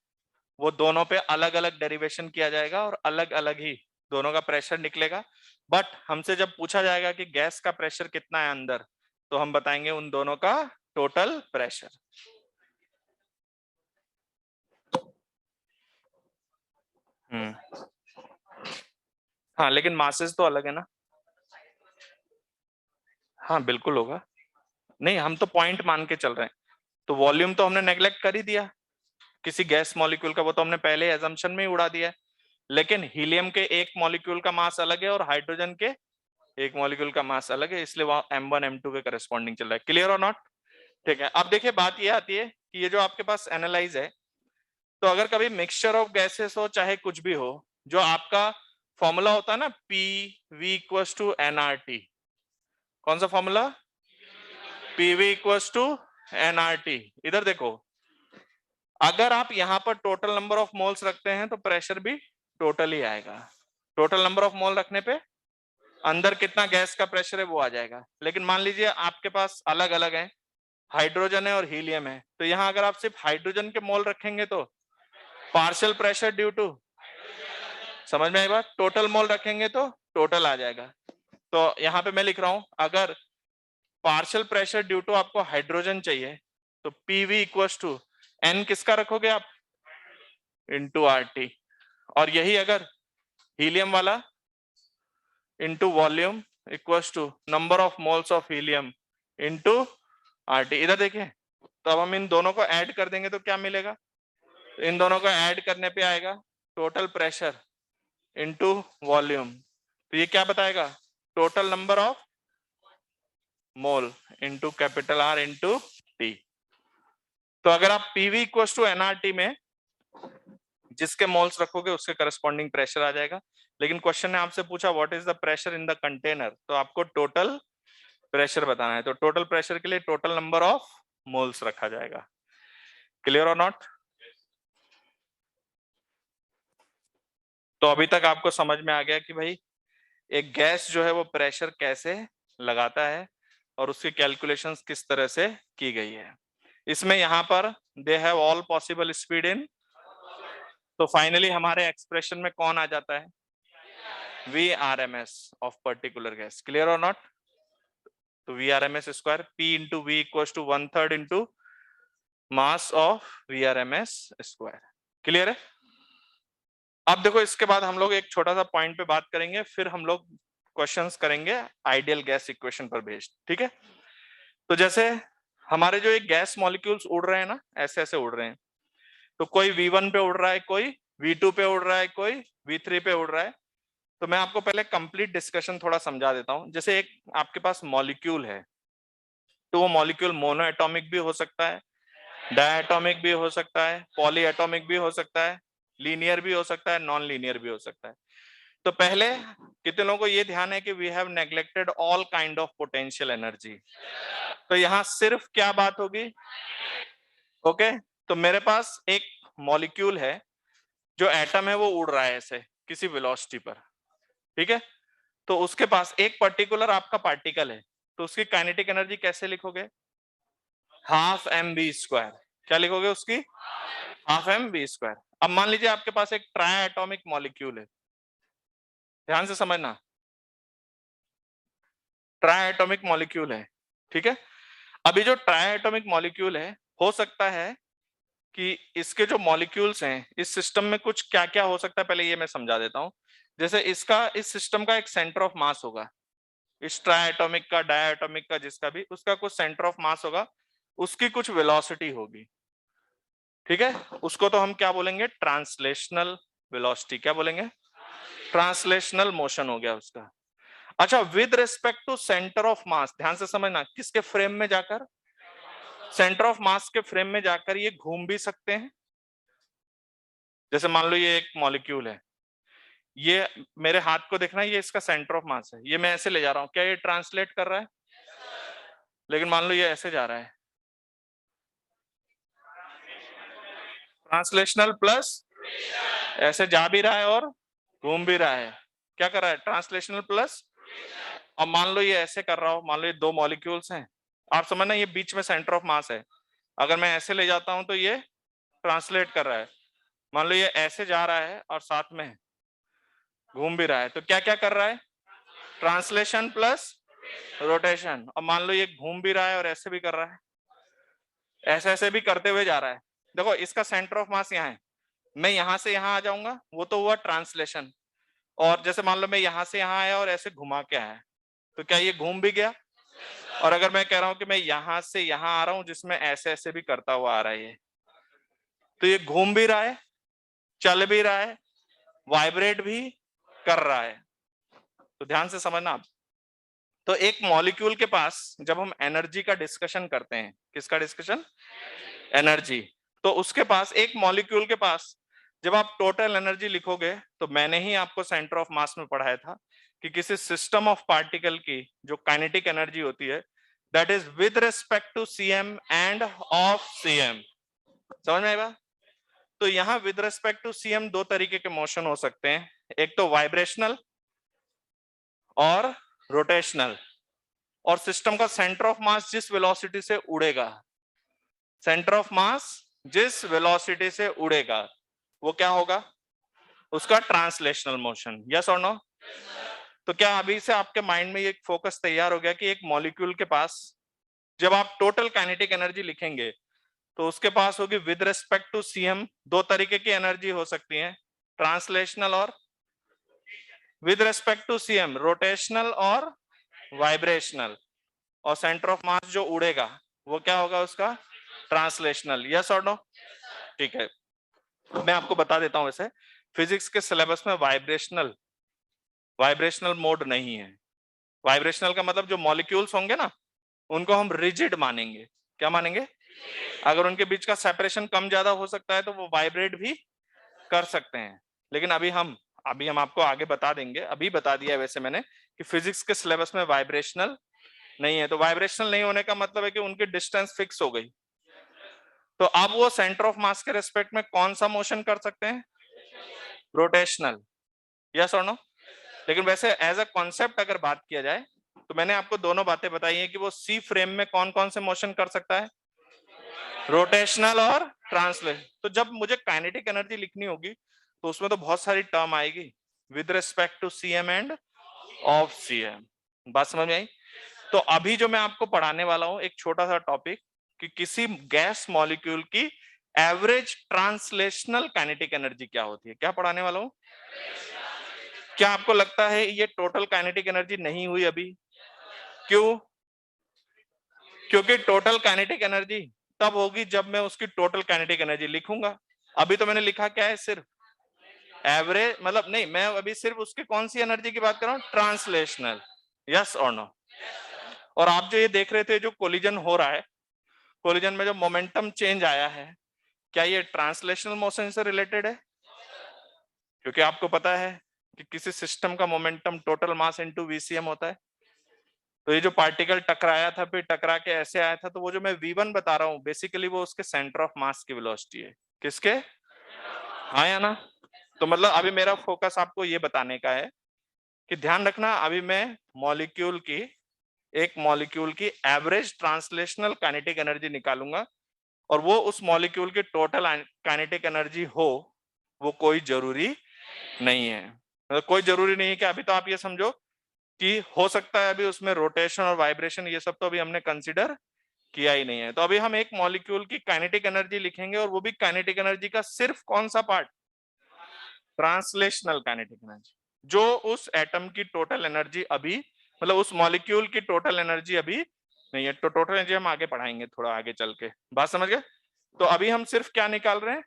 S1: वो दोनों पे अलग अलग डेरिवेशन किया जाएगा और अलग अलग ही दोनों का प्रेशर निकलेगा। बट हमसे जब पूछा जाएगा कि गैस का प्रेशर कितना है अंदर, तो हम बताएंगे उन दोनों का टोटल प्रेशर। हाँ, लेकिन मासेस तो अलग है ना। हाँ बिल्कुल होगा। नहीं, हम तो पॉइंट मान के चल रहे हैं, तो वॉल्यूम तो हमने नेग्लेक्ट कर ही दिया। किसी गैस मॉलिक्यूल का, वो तो हमने पहले एजम्पशन में ही उड़ा दिया है। लेकिन हीलियम के एक मॉलिक्यूल का मास अलग है और हाइड्रोजन के एक मॉलिक्यूल का मास अलग है, इसलिए वहां M1 M2 के करस्पॉन्डिंग चल रहा है। क्लियर और नॉट? ठीक है। अब देखिए बात ये आती है कि ये जो आपके पास एनालाइज है, तो अगर कभी मिक्सचर ऑफ गैसेस हो चाहे कुछ भी हो, जो आपका फॉर्मूला होता है ना PV इक्वल्स टू NRT, कौन सा formula? PV equals to NRT। इधर देखो, अगर आप यहां पर टोटल नंबर ऑफ मोल्स रखते हैं तो प्रेशर भी टोटल ही आएगा। टोटल नंबर ऑफ मोल रखने पे अंदर कितना गैस का प्रेशर है वो आ जाएगा। लेकिन मान लीजिए आपके पास अलग अलग है, हाइड्रोजन है और हीलियम है, तो यहां अगर आप सिर्फ हाइड्रोजन के मोल रखेंगे तो पार्शियल प्रेशर ड्यू टू, समझ में आई बात? टोटल मोल रखेंगे तो टोटल आ जाएगा। तो यहां पे मैं लिख रहा हूं, अगर पार्शियल प्रेशर ड्यू टू आपको हाइड्रोजन चाहिए तो PV इक्वल्स टू N किसका रखोगे आप? Into RT। और यही अगर हीलियम वाला into volume equals to number of moles of helium into RT। इधर देखिए, तो अब हम इन दोनों को ऐड कर देंगे तो क्या मिलेगा? इन दोनों को ऐड करने पे आएगा टोटल प्रेशर इंटू वॉल्यूम। तो ये क्या बताएगा? Total number of mole into capital R into T। तो अगर आप PV इक्वल्स टू NRT में जिसके मोल्स रखोगे उसके करस्पॉन्डिंग प्रेशर आ जाएगा। लेकिन क्वेश्चन ने आपसे पूछा what is the pressure in the container, तो आपको टोटल प्रेशर बताना है। तो टोटल प्रेशर के लिए टोटल नंबर ऑफ मोल्स रखा जाएगा। क्लियर और नॉट? तो अभी तक आपको समझ में आ गया कि भाई एक गैस जो है वो प्रेशर कैसे लगाता है और उसकी कैलकुलेशंस किस तरह से की गई है। इसमें यहां पर they have all possible speed in, तो फाइनली हमारे एक्सप्रेशन में कौन आ जाता है? VRMS of particular gas. Clear और नॉट? तो VRMS square P into V equals to 1/3 into mass of VRMS square. Clear है? अब देखो इसके बाद हम लोग एक छोटा सा पॉइंट पे बात करेंगे, फिर हम लोग क्वेश्चंस करेंगे आइडियल गैस इक्वेशन पर बेस्ड। ठीक है? तो जैसे हमारे जो एक गैस मॉलिक्यूल्स उड़ रहे हैं ना, ऐसे ऐसे उड़ रहे हैं, तो कोई V1 पे उड़ रहा है, कोई V2 पे उड़ रहा है, कोई V3 पे उड़ रहा है। तो मैं आपको पहले कंप्लीट डिस्कशन थोड़ा समझा देता हूं। जैसे एक आपके पास मॉलिक्यूल है, तो वो मॉलिक्यूल मोनो एटॉमिक भी हो सकता है, डायटॉमिक भी हो सकता है, पॉली एटॉमिक भी हो सकता है, लीनियर भी हो सकता है, नॉन लीनियर भी हो सकता है। तो पहले कितने लोगों को ये ध्यान है कि we have neglected all kind of potential energy. तो यहां सिर्फ क्या बात होगी? ओके, तो मेरे पास एक मॉलिक्यूल है, जो एटम है वो उड़ रहा है ऐसे किसी वेलोसिटी पर। ठीक है? तो उसके पास एक पर्टिकुलर आपका पार्टिकल है, तो उसकी काइनेटिक एनर्जी कैसे लिखोगे? Half mv square. क्या लिखोगे उसकी? Half mv square. अब मान लीजिए आपके पास एक ट्राई एटॉमिक मॉलिक्यूल है, ध्यान से समझना, ट्राई एटॉमिक मॉलिक्यूल है। ठीक है? अभी जो ट्राई एटॉमिक मॉलिक्यूल है, हो सकता है कि इसके जो मॉलिक्यूल्स हैं इस सिस्टम में कुछ क्या क्या हो सकता है, पहले ये मैं समझा देता हूं। जैसे इसका इस सिस्टम का एक सेंटर ऑफ मास होगा, इस ट्राई एटॉमिक का, डाई एटॉमिक का, जिसका भी, उसका कुछ सेंटर ऑफ मास होगा, उसकी कुछ वेलोसिटी होगी। ठीक है? उसको तो हम क्या बोलेंगे? Translational velocity. क्या बोलेंगे? ट्रांसलेशनल मोशन हो गया उसका। अच्छा, with respect to centre of mass, ध्यान से समझना, किसके फ्रेम में जाकर? सेंटर ऑफ मास के फ्रेम में जाकर ये घूम भी सकते हैं। जैसे मान लो ये एक मॉलिक्यूल है, ये मेरे हाथ को देखना, ये इसका सेंटर ऑफ मास है, ये मैं ऐसे ले जा रहा हूं, क्या ये ट्रांसलेट कर रहा है? लेकिन मान लो ये ऐसे जा रहा है, ट्रांसलेशनल प्लस, ऐसे जा भी रहा है और घूम भी रहा है। क्या कर रहा है? Translational plus. अब मान लो ये ऐसे कर रहा हो, मान लो ये दो मॉलिक्यूल्स हैं, आप समझना ये बीच में सेंटर ऑफ मास है, अगर मैं ऐसे ले जाता हूं तो ये ट्रांसलेट कर रहा है। मान लो ये ऐसे जा रहा है और साथ में घूम भी रहा है, तो क्या क्या कर रहा है? Translation plus rotation. अब मान लो ये घूम भी रहा है और ऐसे भी कर रहा है, ऐसे ऐसे भी करते हुए जा रहा है। देखो इसका सेंटर ऑफ मास यहाँ है, मैं यहां से यहां आ जाऊंगा, वो तो हुआ ट्रांसलेशन। और जैसे मान लो मैं यहां से यहां आया और ऐसे घुमा के आया, तो क्या ये घूम भी गया? और अगर मैं कह रहा हूं कि मैं यहां से यहां आ रहा हूं, जिसमें ऐसे ऐसे भी करता हुआ आ रहा है ये, तो ये घूम भी रहा है, चल भी रहा है, वाइब्रेट भी कर रहा है। तो ध्यान से समझना आप। तो एक मॉलिक्यूल के पास जब हम एनर्जी का डिस्कशन करते हैं, किसका डिस्कशन? एनर्जी। तो उसके पास, एक मॉलिक्यूल के पास जब आप टोटल एनर्जी लिखोगे, तो मैंने ही आपको सेंटर ऑफ मास में पढ़ाया था कि किसी सिस्टम ऑफ पार्टिकल की जो काइनेटिक एनर्जी होती है, that is with respect to CM and of CM. समझ में आएगा? तो यहां विद रिस्पेक्ट टू सीएम दो तरीके के मोशन हो सकते हैं, एक तो वाइब्रेशनल और रोटेशनल। और सिस्टम का सेंटर ऑफ मास जिस वेलोसिटी से उड़ेगा, सेंटर ऑफ मास जिस वेलोसिटी से उड़ेगा, वो क्या होगा? उसका ट्रांसलेशनल मोशन। यस और नो? तो क्या अभी से आपके माइंड में ये फोकस तैयार हो गया कि एक मॉलिक्यूल के पास जब आप टोटल काइनेटिक एनर्जी लिखेंगे, तो उसके पास होगी विद रिस्पेक्ट टू सीएम दो तरीके की एनर्जी हो सकती है, ट्रांसलेशनल और with respect to CM rotational और वाइब्रेशनल। और सेंटर ऑफ मास जो उड़ेगा वो क्या होगा? उसका ट्रांसलेशनल। यस और नो? ठीक है, मैं आपको बता देता हूं। वैसे फिजिक्स के सिलेबस में वाइब्रेशनल मोड नहीं है। वाइब्रेशनल का मतलब जो मॉलिक्यूल्स होंगे ना, उनको हम रिजिड मानेंगे। क्या मानेंगे? अगर उनके बीच का सेपरेशन कम ज्यादा हो सकता है तो वो वाइब्रेट भी कर सकते हैं। लेकिन अभी हम आपको आगे बता देंगे, अभी बता दिया है वैसे मैंने, कि फिजिक्स के सिलेबस में वाइब्रेशनल नहीं है। तो वाइब्रेशनल नहीं होने का मतलब है कि उनकी डिस्टेंस फिक्स हो गई। तो अब वो सेंटर ऑफ मास के रेस्पेक्ट में कौन सा मोशन कर सकते हैं? रोटेशनल। यस और नो? लेकिन वैसे एज अ कॉन्सेप्ट अगर बात किया जाए, तो मैंने आपको दोनों बातें बताई हैं कि वो सी फ्रेम में कौन कौन से मोशन कर सकता है, रोटेशनल और ट्रांसलेशन। तो जब मुझे काइनेटिक एनर्जी लिखनी होगी, तो उसमें तो बहुत सारी टर्म आएगी, with respect to CM and of CM. बात समझ में आई? तो अभी जो मैं आपको पढ़ाने वाला हूं, एक छोटा सा टॉपिक, कि किसी गैस मॉलिक्यूल की एवरेज ट्रांसलेशनल काइनेटिक एनर्जी क्या होती है, क्या पढ़ाने वाला हूं। क्या आपको लगता है ये टोटल काइनेटिक एनर्जी नहीं हुई अभी? क्यों? क्योंकि टोटल काइनेटिक एनर्जी तब होगी जब मैं उसकी टोटल काइनेटिक एनर्जी लिखूंगा। अभी तो मैंने लिखा क्या है? सिर्फ एवरेज, मतलब नहीं, मैं अभी सिर्फ उसकी कौन सी एनर्जी की बात कर रहा हूं? ट्रांसलेशनल। यस और नो? और आप जो ये देख रहे थे, जो कोलिजन हो रहा है, कोलिजन में जो मोमेंटम चेंज आया है, क्या ये ट्रांसलेशनल मोशन से रिलेटेड है? क्योंकि आपको पता है कि किसी सिस्टम का momentum total mass into VCM होता है। तो ये जो पार्टिकल टकराया था, फिर टकरा के ऐसे आया था, तो वो जो मैं V1 बता रहा हूँ, बेसिकली वो उसके सेंटर ऑफ मास की वेलोसिटी है। किसके? हाँ या ना? तो मतलब अभी मेरा फोकस आपको ये बताने का है कि ध्यान रखना, अभी मैं एक मॉलिक्यूल की एवरेज ट्रांसलेशनल काइनेटिक एनर्जी निकालूंगा, और वो उस मॉलिक्यूल की टोटल काइनेटिक एनर्जी हो, वो कोई जरूरी नहीं है। मतलब कोई जरूरी नहीं है कि अभी तो आप ये समझो कि हो सकता है अभी उसमें रोटेशन और वाइब्रेशन, ये सब तो अभी हमने कंसीडर किया ही नहीं है। तो अभी हम एक मॉलिक्यूल की काइनेटिक एनर्जी लिखेंगे, और वो भी काइनेटिक एनर्जी का सिर्फ कौन सा पार्ट? ट्रांसलेशनल काइनेटिक एनर्जी, जो उस एटम की टोटल एनर्जी अभी, मतलब उस मॉलिक्यूल की टोटल एनर्जी अभी नहीं है। तो टोटल एनर्जी हम आगे पढ़ाएंगे, थोड़ा आगे चल के। बात समझ गए? तो अभी हम सिर्फ क्या निकाल रहे हैं?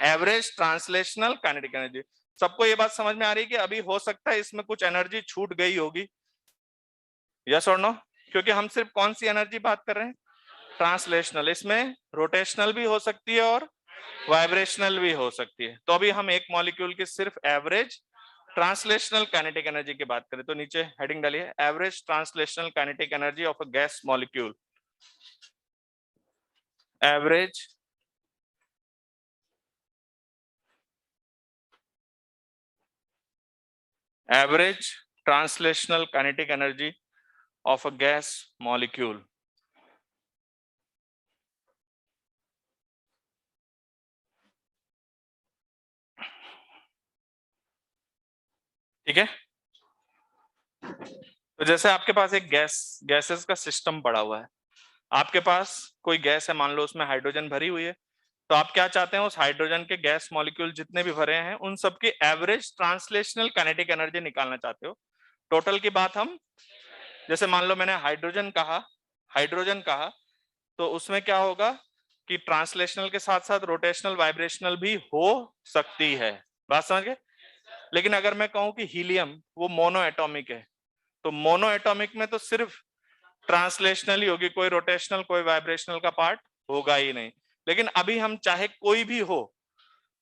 S1: Average translational kinetic energy. सबको ये बात समझ में आ रही है कि अभी हो सकता है इसमें कुछ एनर्जी छूट गई होगी? यस और नो? क्योंकि हम सिर्फ कौन सी एनर्जी बात कर रहे हैं? ट्रांसलेशनल। इसमें रोटेशनल भी हो सकती है और वाइब्रेशनल भी हो सकती है। तो अभी हम एक मॉलिक्यूल की सिर्फ एवरेज ट्रांसलेशनल काइनेटिक एनर्जी की बात करें, तो नीचे हेडिंग डालिए, average translational kinetic energy of a gas molecule. Average translational kinetic energy of a gas molecule. ठीक है? तो जैसे आपके पास एक गैसेस का सिस्टम पड़ा हुआ है, आपके पास कोई गैस है, मान लो उसमें हाइड्रोजन भरी हुई है, तो आप क्या चाहते हैं? उस हाइड्रोजन के गैस मॉलिक्यूल जितने भी भरे हैं, उन सबकी एवरेज ट्रांसलेशनल काइनेटिक एनर्जी निकालना चाहते हो। टोटल की बात हम, जैसे मान लो मैंने हाइड्रोजन कहा, तो उसमें क्या होगा? कि ट्रांसलेशनल के साथ साथ रोटेशनल वाइब्रेशनल भी हो सकती है, बात समझ गए। लेकिन अगर मैं कहूं कि हीलियम वो मोनो एटॉमिक है, तो मोनो एटॉमिक में तो सिर्फ ट्रांसलेशनल ही होगी, कोई रोटेशनल कोई वाइब्रेशनल का पार्ट होगा ही नहीं। लेकिन अभी हम चाहे कोई भी हो,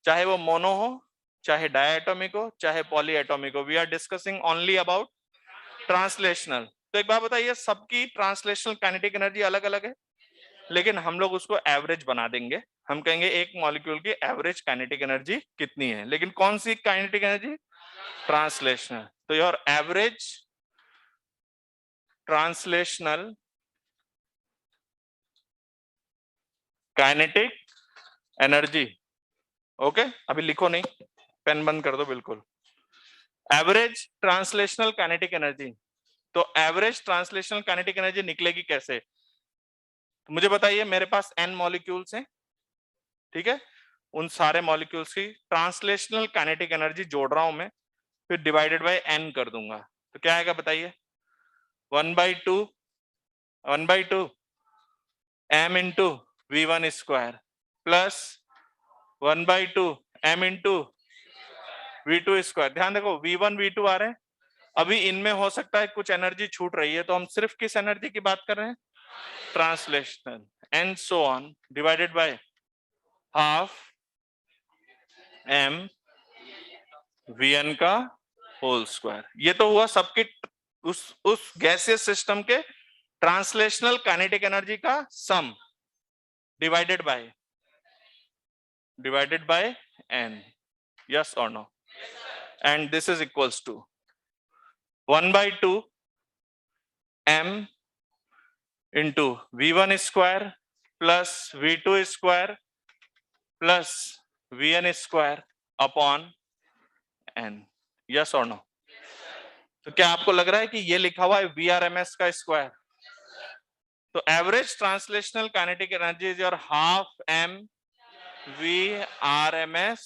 S1: चाहे वो मोनो हो, चाहे डायटोमिक हो, चाहे पॉली एटॉमिक हो, we are discussing only about translational. तो एक बात बताइए, सबकी ट्रांसलेशनल काइनेटिक एनर्जी अलग अलग है, लेकिन हम लोग उसको एवरेज बना देंगे। हम कहेंगे एक मॉलिक्यूल की एवरेज काइनेटिक एनर्जी कितनी है, लेकिन कौन सी काइनेटिक एनर्जी? ट्रांसलेशनल। तो your average translational kinetic energy, okay अभी लिखो नहीं, पेन बंद कर दो बिल्कुल। एवरेज ट्रांसलेशनल काइनेटिक एनर्जी, तो एवरेज ट्रांसलेशनल काइनेटिक एनर्जी निकलेगी कैसे? तो मुझे बताइए, मेरे पास n मॉलिक्यूल्स हैं, ठीक है, उन सारे मॉलिक्यूल्स की ट्रांसलेशनल काइनेटिक एनर्जी जोड़ रहा हूं मैं, फिर डिवाइडेड बाय n कर दूंगा, तो क्या आएगा बताइए? 1/2 m into v1 square plus 1/2 m into v2 square. ध्यान देखो v1 v2 आ रहे हैं, अभी इनमें हो सकता है कुछ एनर्जी छूट रही है, तो हम सिर्फ किस एनर्जी की बात कर रहे हैं? Translational, and so on, divided by half m vn का होल स्क्वायर। ये तो हुआ सबके उस गैसियस सिस्टम के ट्रांसलेशनल काइनेटिक एनर्जी का sum, divided by n, yes और no? And this is equals to 1/2 m into v1 square plus v2 square plus vn square upon n, yes और नो? तो क्या आपको लग रहा है कि ये लिखा हुआ है VRMS का स्क्वायर? तो average translational kinetic energy is your half m VRMS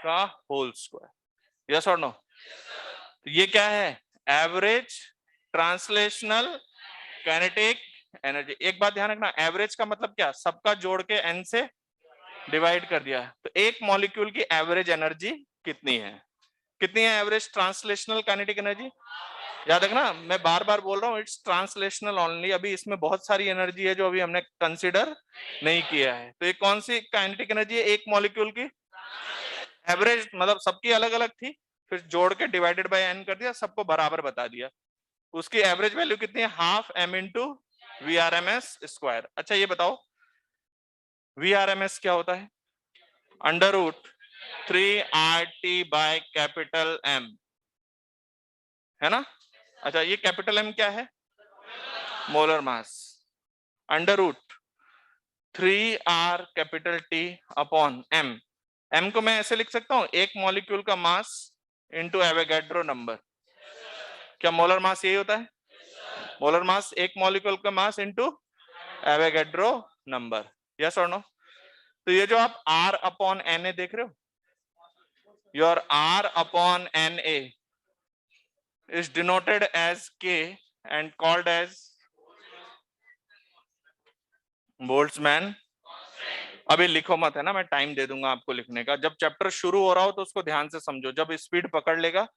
S1: का होल स्क्वायर, यस और नो? तो ये क्या है? Average translational kinetic energy. एक बात ध्यान रखना, एवरेज का मतलब क्या? सबका जोड़ के n से डिवाइड कर दिया। तो एक मॉलिक्यूल की एवरेज एनर्जी कितनी है? कितनी है एवरेज ट्रांसलेशनल काइनेटिक एनर्जी? याद रखना, मैं बार बार बोल रहा हूँ, इट्स ट्रांसलेशनल ओनली, अभी इसमें बहुत सारी एनर्जी है जो अभी हमने कंसीडर नहीं किया है। तो ये कौन सी काइनेटिक एनर्जी है एक मॉलिक्यूल की? एवरेज, मतलब सबकी अलग अलग थी, फिर जोड़ के डिवाइडेड बाय n कर दिया, सबको बराबर बता दिया। उसकी एवरेज वैल्यू कितनी है? Half m into VRMS square. अच्छा ये बताओ, VRMS क्या होता है? √3RT बाय कैपिटल M, है ना? अच्छा ये कैपिटल M क्या है? Molar mass. √3R capital T upon M। M को मैं ऐसे लिख सकता हूं, एक मॉलिक्यूल का मास इंटू एवोगैड्रो नंबर। क्या मोलर मास यही होता है? मोलर मास एक मॉलिक्यूल का mass into Avogadro number, yes और नो? तो ये जो आप R अपॉन Na देख रहे हो, your R upon Na is denoted as K and called as Boltzmann. अभी लिखो मत, है ना, मैं टाइम दे दूंगा आपको लिखने का। जब चैप्टर शुरू हो रहा हो तो उसको ध्यान से समझो, जब स्पीड पकड़ लेगा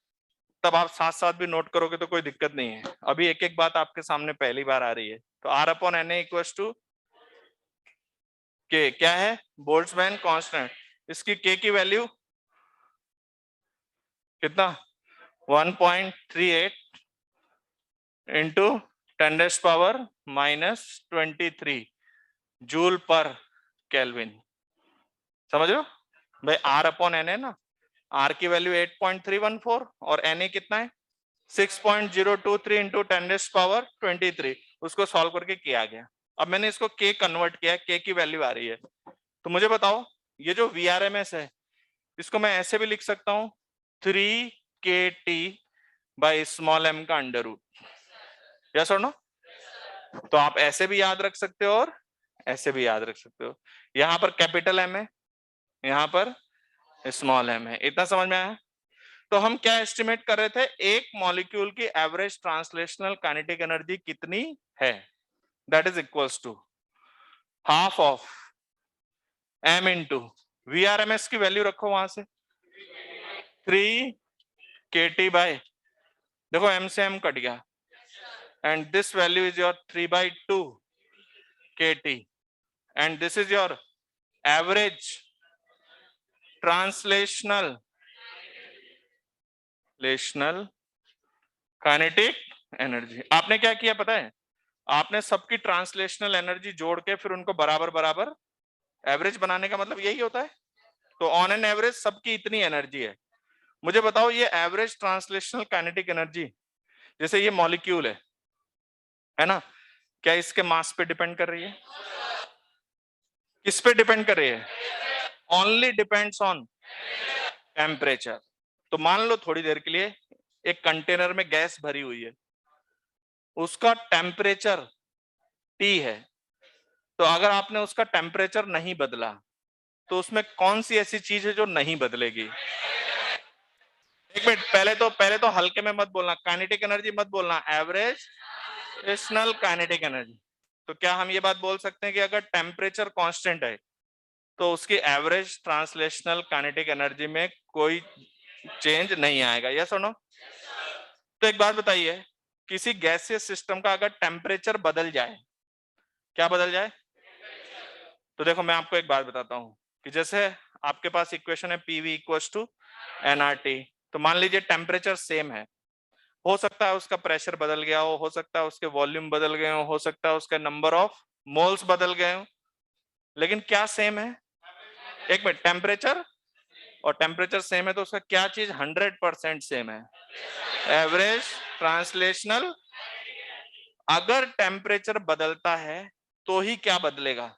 S1: तब आप साथ साथ भी नोट करोगे तो कोई दिक्कत नहीं है। अभी एक एक बात आपके सामने पहली बार आ रही है। तो R upon Na equals to K, क्या है? Boltzmann constant. इसकी K की वैल्यू कितना? 1.38 इंटू 10⁻⁻³ जूल पर केल्विन। समझ रहे हो भाई? R अपॉन Na ना, R की वैल्यू 8.314 और Na कितना है? 6.023 इंटू 10⁻23। उसको सॉल्व करके किया गया। अब मैंने इसको K कन्वर्ट किया है, K की वैल्यू आ रही है। तो मुझे बताओ, ये जो VRMS है इसको मैं ऐसे भी लिख सकता हूं, 3KT बाय स्मॉल m का अंडर रूट, यस और नो? तो आप ऐसे भी याद रख सकते हो और ऐसे भी याद रख सकते हो। यहां पर कैपिटल M है, यहां पर स्मॉल m है। इतना समझ में आया? तो हम क्या एस्टिमेट कर रहे थे? एक मॉलिक्यूल की एवरेज ट्रांसलेशनल काइनेटिक एनर्जी कितनी है? That is equals to half of m into VRMS की वैल्यू रखो वहां से 3 kT बाय, देखो m से m कट गया, and this value is your 3/2 kT, and this is your average translational kinetic energy. आपने क्या किया पता है, आपने सबकी ट्रांसलेशनल एनर्जी जोड़ के फिर उनको बराबर बराबर एवरेज बनाने का मतलब यही होता है। तो ऑन एन एवरेज सबकी इतनी एनर्जी है। मुझे बताओ ये एवरेज ट्रांसलेशनल काइनेटिक एनर्जी, जैसे ये मॉलिक्यूल है ना, क्या इसके मास पे डिपेंड कर रही है? किस पे डिपेंड कर रही है? Only depends on temperature. तो मान लो थोड़ी देर के लिए एक कंटेनर में गैस भरी हुई है, उसका टेम्परेचर T है, तो अगर आपने उसका टेम्परेचर नहीं बदला तो उसमें कौन सी ऐसी चीज है जो नहीं बदलेगी? एक मिनट, पहले तो हल्के में मत बोलना, काइनेटिक एनर्जी मत बोलना, एवरेज ट्रांसलेशनल काइनेटिक एनर्जी। तो क्या हम ये बात बोल सकते हैं कि अगर टेम्परेचर कांस्टेंट है तो उसकी एवरेज ट्रांसलेशनल काइनेटिक एनर्जी में कोई चेंज नहीं आएगा? यस और नो? तो एक बात बताइए, किसी गैसियस सिस्टम का अगर टेम्परेचर बदल जाए, क्या बदल जाए? तो देखो मैं आपको एक बात बताता हूं कि जैसे आपके पास इक्वेशन है PV इक्वल्स टू nRT, तो मान लीजिए टेम्परेचर सेम है, हो सकता है उसका प्रेशर बदल गया हो सकता है उसके वॉल्यूम बदल गए हो सकता है उसका नंबर ऑफ मोल्स बदल गए हो, लेकिन क्या सेम है? एक मिनट, टेम्परेचर और टेम्परेचर सेम है तो उसका क्या चीज 100% सेम है? Average translational. अगर टेम्परेचर बदलता है तो ही क्या बदलेगा,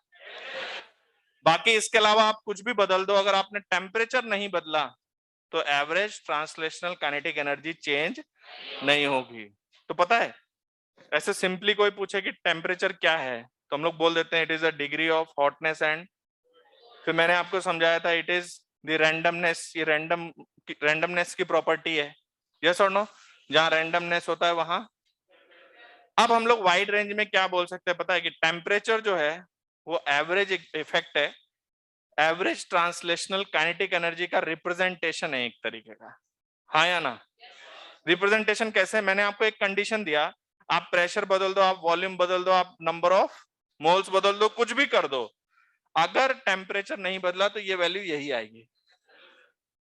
S1: बाकी इसके अलावा आप कुछ भी बदल दो, अगर आपने टेम्परेचर नहीं बदला तो average translational kinetic energy change नहीं होगी। तो पता है, ऐसे सिंपली कोई पूछे कि टेम्परेचर क्या है तो हम लोग बोल देते हैं it is a degree of hotness and, फिर मैंने आपको समझाया था इट इज द रैंडमनेस, ये रैंडमनेस की प्रॉपर्टी है। यस और नो? जहां रैंडमनेस होता है वहां। अब हम लोग वाइड रेंज में क्या बोल सकते हैं पता है, कि टेम्परेचर जो है वो एवरेज इफेक्ट है, एवरेज ट्रांसलेशनल काइनेटिक एनर्जी का रिप्रेजेंटेशन है एक तरीके का। हाँ या ना? रिप्रेजेंटेशन कैसे? मैंने आपको एक कंडीशन दिया, आप प्रेशर बदल दो, आप वॉल्यूम बदल दो, आप नंबर ऑफ मोल्स बदल दो, कुछ भी कर दो, अगर टेम्परेचर नहीं बदला तो ये वैल्यू यही आएगी।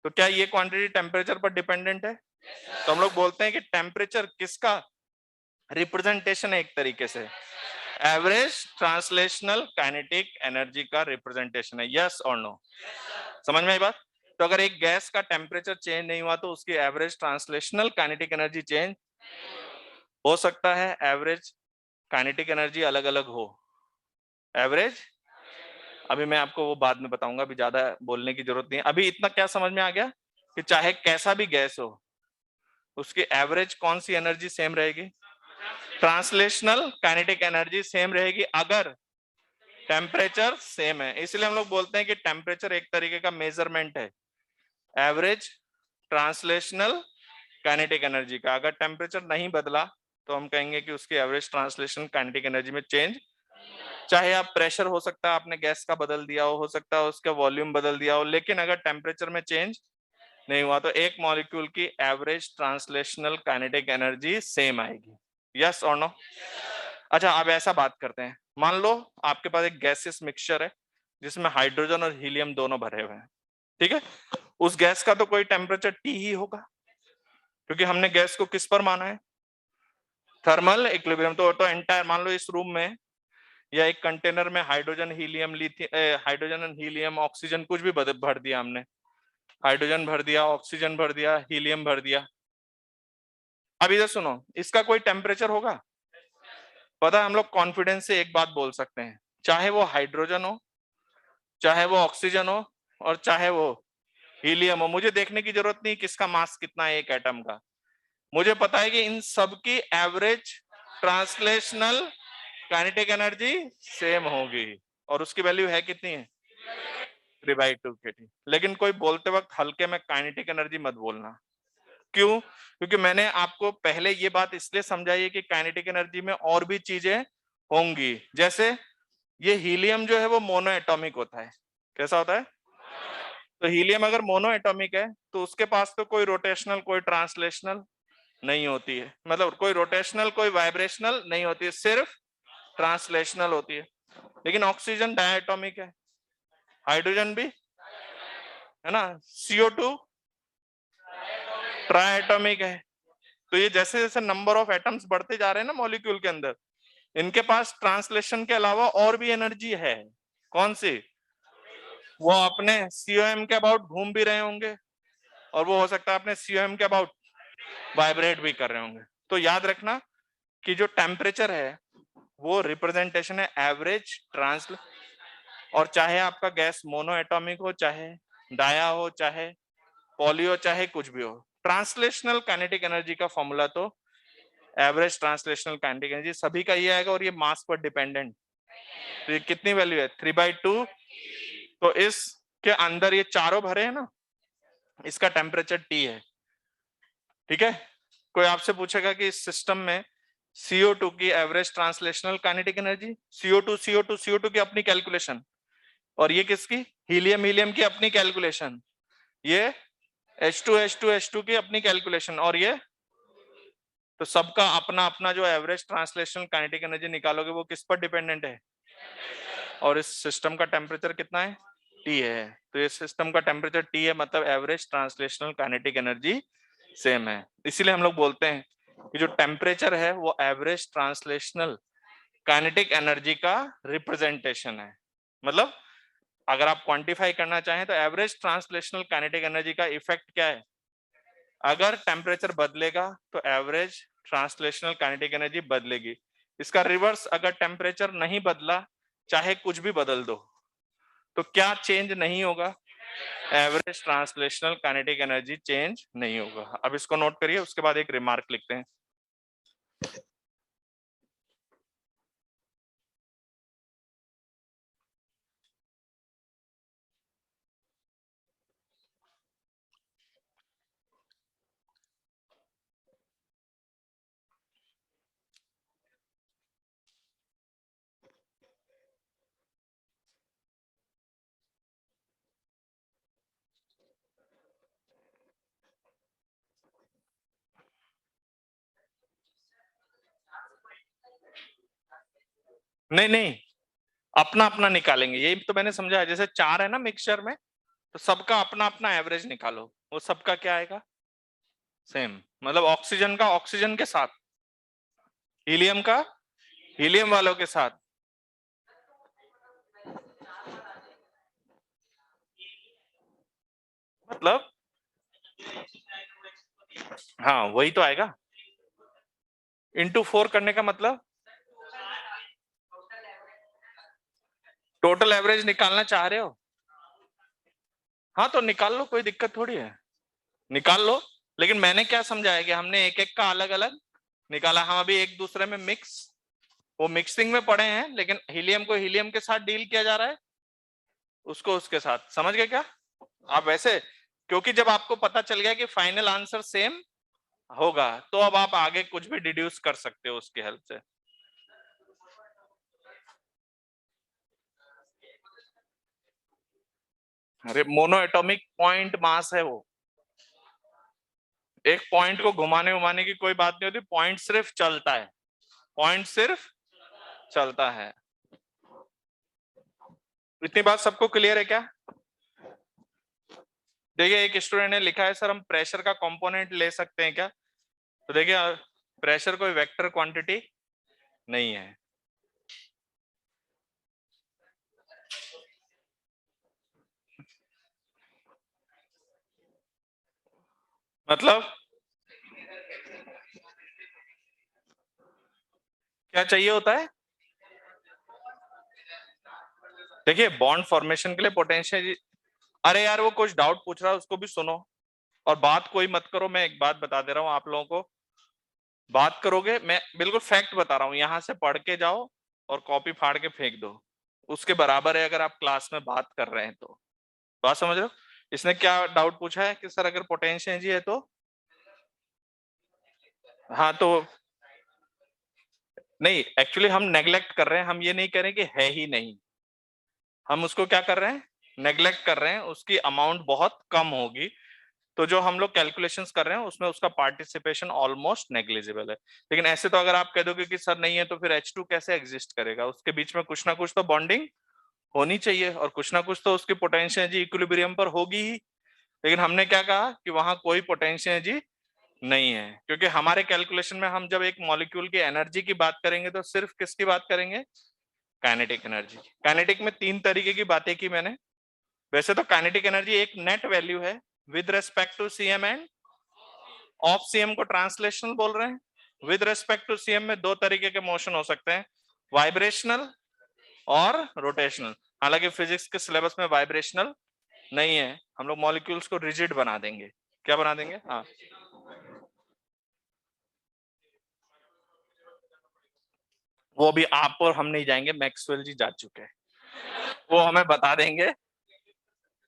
S1: तो क्या ये क्वांटिटी टेम्परेचर पर डिपेंडेंट है? तो हम लोग बोलते हैं कि टेम्परेचर किसका रिप्रेजेंटेशन है, एक तरीके से एवरेज ट्रांसलेशनल काइनेटिक एनर्जी का रिप्रेजेंटेशन है। यस और नो? समझ में आई बात? तो अगर एक गैस का टेम्परेचर चेंज नहीं हुआ तो उसकी average translational kinetic energy change हो सकता है, एवरेज काइनेटिक एनर्जी अलग अलग हो। एवरेज, अभी मैं आपको वो बाद में बताऊंगा, अभी ज्यादा बोलने की जरूरत नहीं है। अभी इतना क्या समझ में आ गया कि चाहे कैसा भी गैस हो उसकी एवरेज कौन सी एनर्जी सेम रहेगी? ट्रांसलेशनल काइनेटिक एनर्जी सेम रहेगी अगर टेम्परेचर सेम है। इसलिए हम लोग बोलते हैं कि टेम्परेचर एक तरीके का मेजरमेंट है एवरेज ट्रांसलेशनल काइनेटिक एनर्जी का। अगर टेम्परेचर नहीं बदला तो हम कहेंगे कि उसकी एवरेज ट्रांसलेशन काइनेटिक एनर्जी में चेंज, चाहे आप प्रेशर हो सकता है आपने गैस का बदल दिया हो सकता है उसका वॉल्यूम बदल दिया हो, लेकिन अगर टेम्परेचर में चेंज नहीं हुआ तो एक मॉलिक्यूल की average translational kinetic energy same आएगी। यस और नो? अच्छा, अब ऐसा बात करते हैं, मान लो आपके पास एक गैसियस मिक्सचर है जिसमें हाइड्रोजन और हीलियम दोनों भरे हुए हैं, ठीक है? उस गैस का तो कोई टेम्परेचर T ही होगा, क्योंकि हमने गैस को किस पर माना है? Thermal equilibrium. तो एंटायर मान लो इस रूम में या एक कंटेनर में hydrogen helium hydrogen and helium oxygen कुछ भी भर दिया हमने, हाइड्रोजन भर दिया, ऑक्सीजन भर दिया, हीलियम भर दिया। अब इधर सुनो, इसका कोई टेम्परेचर होगा? पता है, हम लोग कॉन्फिडेंस से एक बात बोल सकते हैं, चाहे वो हाइड्रोजन हो, चाहे वो ऑक्सीजन हो, और चाहे वो हीलियम हो, मुझे देखने की जरूरत नहीं किसका मास कितना है एक एटम का, मुझे पता है कि इन सब की average translational kinetic energy same होगी, और उसकी वैल्यू है कितनी है? 3/2 kT। लेकिन कोई बोलते वक्त हल्के में काइनेटिक एनर्जी मत बोलना। क्यों? क्योंकि मैंने आपको पहले ये बात इसलिए समझाई है कि काइनेटिक एनर्जी में और भी चीजें होंगी, जैसे ये हीलियम जो है वो मोनो एटॉमिक होता है, कैसा होता है? तो हीलियम अगर मोनो एटॉमिक है तो उसके पास तो कोई रोटेशनल कोई ट्रांसलेशनल नहीं होती है, मतलब कोई रोटेशनल कोई वाइब्रेशनल नहीं होती है, सिर्फ ट्रांसलेशनल होती है। लेकिन ऑक्सीजन डायटोमिक है, हाइड्रोजन भी है ना, CO2 ट्राइएटॉमिक है। तो ये जैसे जैसे नंबर ऑफ एटम्स बढ़ते जा रहे हैं ना मॉलिक्यूल के अंदर, इनके पास ट्रांसलेशन के अलावा और भी एनर्जी है। कौन सी? वो अपने COM के अबाउट घूम भी रहे होंगे और वो हो सकता है अपने COM के अबाउट वाइब्रेट भी कर रहे होंगे। तो याद रखना कि जो टेम्परेचर है वो रिप्रेजेंटेशन है एवरेज ट्रांस, और चाहे आपका गैस मोनो एटॉमिक हो, चाहे डाया हो, चाहे पॉली हो, चाहे कुछ भी हो, ट्रांसलेशनल काइनेटिक एनर्जी का फॉर्मूला तो एवरेज ट्रांसलेशनल काइनेटिक एनर्जी सभी का ये आएगा, और ये मास पर डिपेंडेंट। तो ये कितनी वैल्यू है? 3/2। तो इसके अंदर ये चारों भरे हैं ना, इसका टेम्परेचर T है। ठीक है, कोई आपसे पूछेगा कि इस सिस्टम में CO2 की average translational kinetic energy, CO2 की अपनी कैलकुलेशन, और ये किसकी? हीलियम की अपनी कैलकुलेशन, ये H2 की अपनी कैलकुलेशन, और ये तो सबका अपना अपना जो एवरेज ट्रांसलेशनल काइनेटिक एनर्जी निकालोगे वो किस पर डिपेंडेंट है? और इस सिस्टम का टेम्परेचर कितना है? T है। तो ये सिस्टम का टेम्परेचर T है, मतलब average translational kinetic energy same है। इसीलिए हम लोग बोलते हैं कि जो टेम्परेचर है वो एवरेज ट्रांसलेशनल काइनेटिक एनर्जी का रिप्रेजेंटेशन है। मतलब अगर आप क्वांटिफाई करना चाहें तो एवरेज ट्रांसलेशनल काइनेटिक एनर्जी का इफेक्ट क्या है? अगर टेम्परेचर बदलेगा तो एवरेज ट्रांसलेशनल काइनेटिक एनर्जी बदलेगी। इसका रिवर्स, अगर टेम्परेचर नहीं बदला, चाहे कुछ भी बदल दो, तो क्या चेंज नहीं होगा? Average translational kinetic energy change नहीं होगा। अब इसको नोट करिए, उसके बाद एक रिमार्क लिखते हैं। नहीं नहीं, अपना अपना निकालेंगे, यही तो मैंने समझा। जैसे 4 है ना मिक्सचर में, तो सबका अपना अपना एवरेज निकालो, वो सबका क्या आएगा? सेम। मतलब ऑक्सीजन का ऑक्सीजन के साथ, हीलियम का हीलियम वालों के साथ, मतलब हाँ वही तो आएगा। इंटू 4 करने का मतलब टोटल एवरेज निकालना चाह रहे हो? हाँ तो निकाल लो, कोई दिक्कत थोड़ी है, निकाल लो। लेकिन मैंने क्या समझाया कि हमने एक एक का अलग अलग निकाला। हम अभी एक दूसरे में मिक्स, वो मिक्सिंग में पड़े हैं, लेकिन हीलियम को हीलियम के साथ डील किया जा रहा है, उसको उसके साथ। समझ गए क्या आप? वैसे क्योंकि जब आपको पता चल गया कि फाइनल आंसर सेम होगा, तो अब आप आगे कुछ भी डिड्यूस कर सकते हो उसकी हेल्प से। अरे मोनो एटॉमिक पॉइंट मास है वो, एक पॉइंट को घुमाने उमाने की कोई बात नहीं होती, पॉइंट सिर्फ चलता है, पॉइंट सिर्फ चलता है। इतनी बात सबको क्लियर है क्या? देखिए एक स्टूडेंट ने लिखा है सर हम प्रेशर का कंपोनेंट ले सकते हैं क्या? तो देखिए प्रेशर कोई वेक्टर क्वांटिटी नहीं है। मतलब क्या चाहिए होता है? देखिए बॉन्ड फॉर्मेशन के लिए पोटेंशियल, अरे यार वो कुछ डाउट पूछ रहा है उसको भी सुनो, और बात कोई मत करो। मैं एक बात बता दे रहा हूं आप लोगों को, बात करोगे, मैं बिल्कुल फैक्ट बता रहा हूं, यहां से पढ़ के जाओ और कॉपी फाड़ के फेंक दो, उसके बराबर है अगर आप क्लास में बात कर रहे हैं तो। बात समझ रहे हो? इसने क्या डाउट पूछा है कि सर अगर पोटेंशियल एनर्जी है तो, हाँ तो नहीं, एक्चुअली हम नेग्लेक्ट कर रहे हैं, हम ये नहीं कह रहे कि है ही नहीं, हम उसको क्या कर रहे हैं? नेग्लेक्ट कर रहे हैं उसकी अमाउंट बहुत कम होगी। तो जो हम लोग कैलकुलेशंस कर रहे हैं उसमें उसका पार्टिसिपेशन ऑलमोस्ट नेग्लिजिबल है। लेकिन ऐसे तो अगर आप कह दोगे कि सर नहीं है तो फिर H2 कैसे एग्जिस्ट करेगा, उसके बीच में कुछ ना कुछ तो बॉन्डिंग होनी चाहिए और कुछ ना कुछ तो उसकी पोटेंशियल एनर्जी इक्विलिब्रियम पर होगी ही। लेकिन हमने क्या कहा कि वहां कोई पोटेंशियल एनर्जी नहीं है, क्योंकि हमारे कैलकुलेशन में हम जब एक मॉलिक्यूल की एनर्जी की बात करेंगे तो सिर्फ किसकी बात करेंगे, काइनेटिक एनर्जी। काइनेटिक में 3 तरीके की बातें की मैंने। वैसे तो काइनेटिक एनर्जी एक नेट वैल्यू है with respect to CM and of CM को ट्रांसलेशनल बोल रहे हैं। विद रेस्पेक्ट टू सीएम में 2 तरीके के मोशन हो सकते हैं, वाइब्रेशनल और रोटेशनल। हालांकि फिजिक्स के सिलेबस में वाइब्रेशनल नहीं है, हम लोग मॉलिक्यूल्स को रिजिड बना देंगे। क्या बना देंगे? हाँ, वो भी आप और हम नहीं जाएंगे, मैक्सवेल जी जा चुके हैं, वो हमें बता देंगे।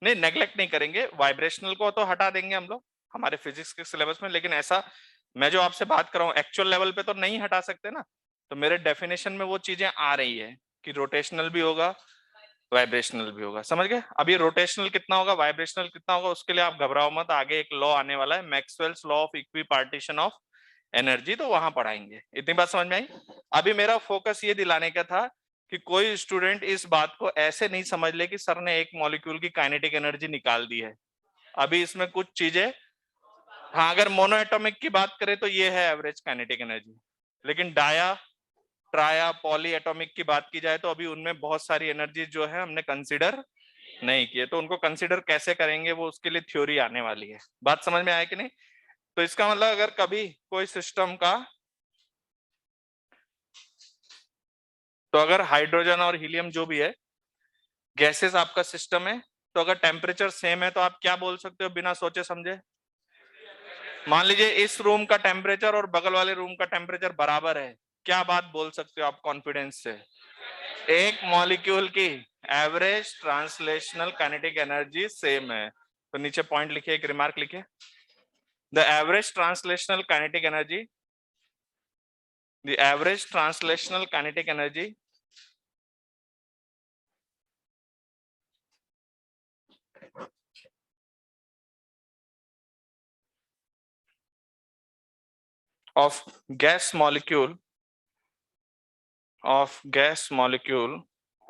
S1: नहीं, नेग्लेक्ट नहीं करेंगे, वाइब्रेशनल को तो हटा देंगे हम लोग हमारे फिजिक्स के सिलेबस में। लेकिन ऐसा मैं जो आपसे बात कर रहा हूँ एक्चुअल लेवल पे तो नहीं हटा सकते ना। तो मेरे डेफिनेशन में वो चीजें आ रही है कि रोटेशनल भी होगा, वाइब्रेशनल भी होगा। समझ गए? अब ये रोटेशनल कितना होगा, वाइब्रेशनल कितना होगा, उसके लिए आप घबराओ मत, आगे एक लॉ आने वाला है, Maxwell's law of equipartition of energy, तो वहां पढ़ाएंगे। इतनी बात समझ में आई? अभी मेरा फोकस ये दिलाने का था कि कोई स्टूडेंट इस बात को ऐसे नहीं समझ ले कि सर ने एक मॉलिक्यूल की काइनेटिक एनर्जी निकाल दी है। अभी इसमें कुछ चीजें, हाँ, अगर मोनो एटॉमिक की बात करें तो ये है एवरेज काइनेटिक एनर्जी। लेकिन डाया, ट्राया, पॉली एटॉमिक की बात की जाए तो अभी उनमें बहुत सारी एनर्जी जो है हमने कंसीडर नहीं किए। तो उनको कंसीडर कैसे करेंगे वो उसके लिए थ्योरी आने वाली है। बात समझ में आया कि नहीं? तो इसका मतलब अगर कभी कोई सिस्टम का, तो अगर हाइड्रोजन और हीलियम जो भी है गैसेस आपका सिस्टम है, तो अगर टेम्परेचर सेम है तो आप क्या बोल सकते हो बिना सोचे समझे? मान लीजिए इस रूम का टेम्परेचर और बगल वाले रूम का टेम्परेचर बराबर है, क्या बात बोल सकते हो आप कॉन्फिडेंस से? एक मॉलिक्यूल की average translational kinetic energy same है। तो नीचे पॉइंट लिखिए, एक रिमार्क लिखिए, the average translational kinetic energy, the average translational kinetic energy of gas molecule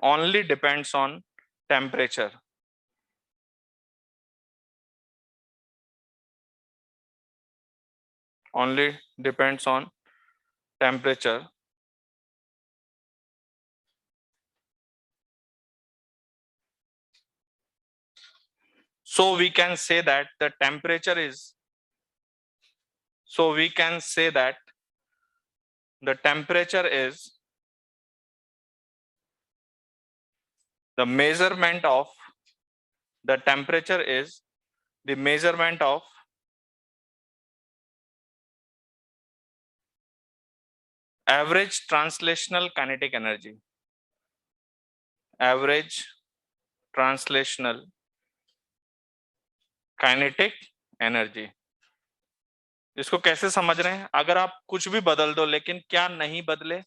S1: only depends on temperature. Only depends on temperature. So we can say that the temperature is, so we can say that the temperature is the measurement of, the temperature is the measurement of average translational kinetic energy. Average translational kinetic energy. इसको कैसे समझ रहे हैं? अगर आप कुछ भी बदल दो लेकिन क्या नहीं बदले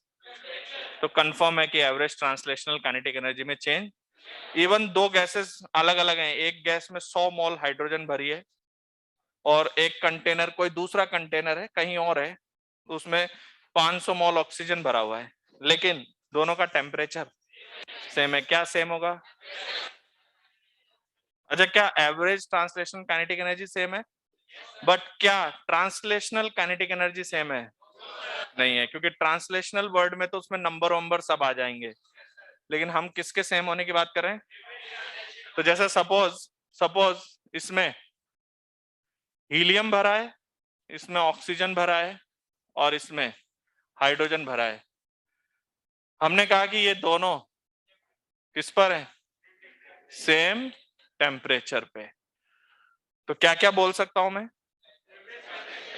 S1: तो कंफर्म है कि एवरेज ट्रांसलेशनल काइनेटिक एनर्जी में चेंज। इवन दो गैसेस अलग अलग हैं, एक गैस में 100 मोल हाइड्रोजन भरी है और एक कंटेनर, कोई दूसरा कंटेनर है कहीं और है, उसमें 500 मोल ऑक्सीजन भरा हुआ है, लेकिन दोनों का टेम्परेचर सेम है। क्या सेम होगा? अच्छा, क्या average translational kinetic energy same है? बट क्या ट्रांसलेशनल काइनेटिक एनर्जी सेम है? नहीं है, क्योंकि ट्रांसलेशनल वर्ड में तो उसमें नंबर वंबर सब आ जाएंगे। लेकिन हम किसके सेम होने की बात कर रहे हैं? तो जैसे सपोज सपोज इसमें हीलियम भरा है, इसमें ऑक्सीजन भरा है और इसमें हाइड्रोजन भरा है। हमने कहा कि ये दोनों किस पर है? सेम टेम्परेचर पे। तो क्या क्या बोल सकता हूं मैं?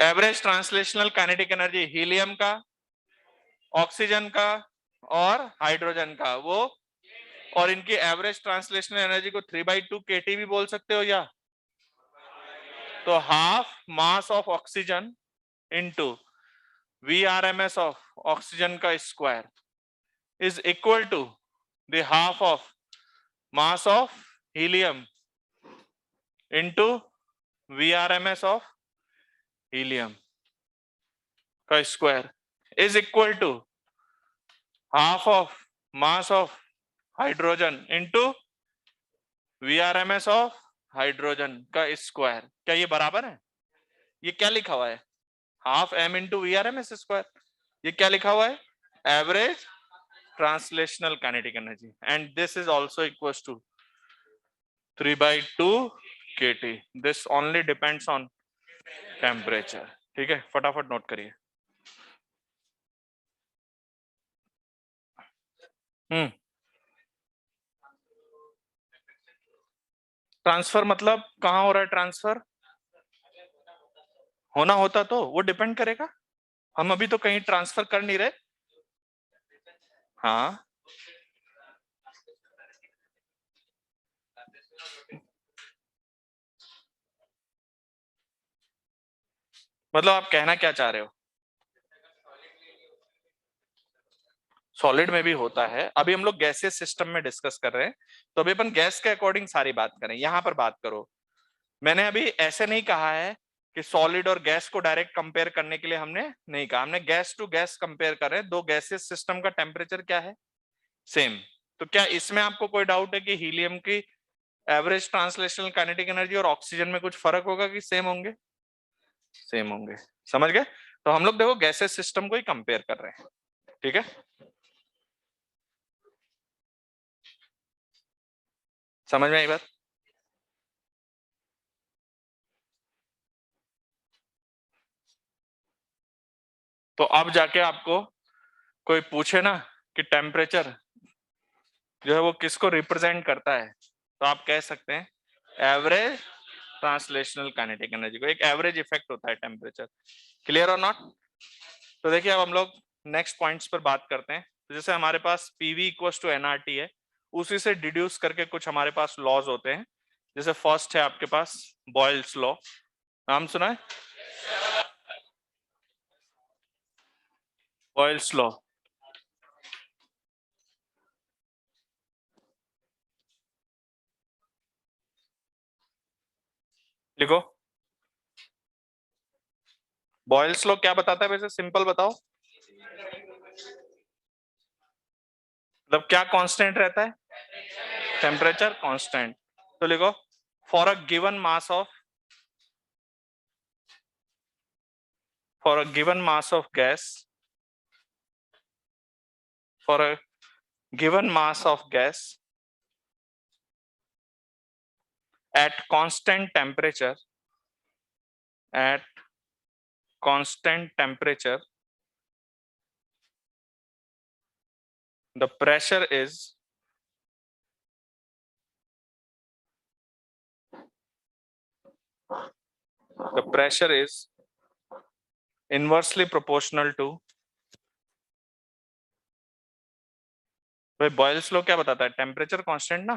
S1: Average translational kinetic energy helium का, ऑक्सीजन का और हाइड्रोजन का, वो, और इनकी एवरेज ट्रांसलेशनल एनर्जी को 3/2 kT भी बोल सकते हो या? तो half mass of oxygen into VRMS of oxygen का square is equal to the half of mass of helium into VRMS of helium का स्क्वायर is equal to half of mass of hydrogen into VRMS of hydrogen का स्क्वायर। क्या ये बराबर है? ये क्या लिखा हुआ है? Half m into VRMS square. ये क्या लिखा हुआ है? Average translational kinetic energy, and this is also equals to 3/2 kT। This only depends on temperature. ठीक है, फटाफट नोट करिए। ट्रांसफर मतलब कहां हो रहा है ट्रांसफर? होना होता तो वो डिपेंड करेगा, हम अभी तो कहीं ट्रांसफर कर नहीं रहे। हाँ, मतलब आप कहना क्या चाह रहे हो? सॉलिड में भी होता है। अभी हम लोग गैसियस सिस्टम में डिस्कस कर रहे हैं, तो अभी अपन गैस के अकॉर्डिंग सारी बात करें। यहां पर बात करो, मैंने अभी ऐसे नहीं कहा है कि सॉलिड और गैस को डायरेक्ट कंपेयर करने के लिए हमने नहीं कहा, हमने गैस टू गैस कंपेयर कर रहे हैं। दो गैसियस सिस्टम का टेम्परेचर क्या है? सेम। तो क्या इसमें आपको कोई डाउट है कि हीलियम की एवरेज ट्रांसलेशनल काइनेटिक एनर्जी और ऑक्सीजन में कुछ फर्क होगा कि सेम होंगे? सेम होंगे। समझ गए? तो हम लोग देखो गैसेस सिस्टम को ही कंपेयर कर रहे हैं। ठीक है, समझ में आई बात? तो अब जाके आपको कोई पूछे ना कि टेम्परेचर जो है वो किसको रिप्रेजेंट करता है, तो आप कह सकते हैं एवरेज ट्रांसलेशनल काइनेटिक एनर्जी को। एक एवरेज इफेक्ट होता है टेम्परेचर। क्लियर और नॉट? तो देखिए अब हम लोग नेक्स्ट पॉइंट्स पर बात करते हैं। तो जैसे हमारे पास पीवी इक्वल्स टू एनआरटी है, उसी से डिड्यूस करके कुछ हमारे पास लॉज होते हैं। जैसे फर्स्ट है आपके पास बॉयल्स लॉ, नाम सुना है? Boyle's law. लिखो, बॉयल्स लॉ क्या बताता है वैसे? सिंपल बताओ, मतलब क्या कांस्टेंट रहता है? Temperature constant. तो लिखो, for a given mass of gas, for a given mass of gas at constant temperature, the pressure is inversely proportional to, भाई बॉयल्स लॉ क्या बताता है? टेम्परेचर कांस्टेंट ना,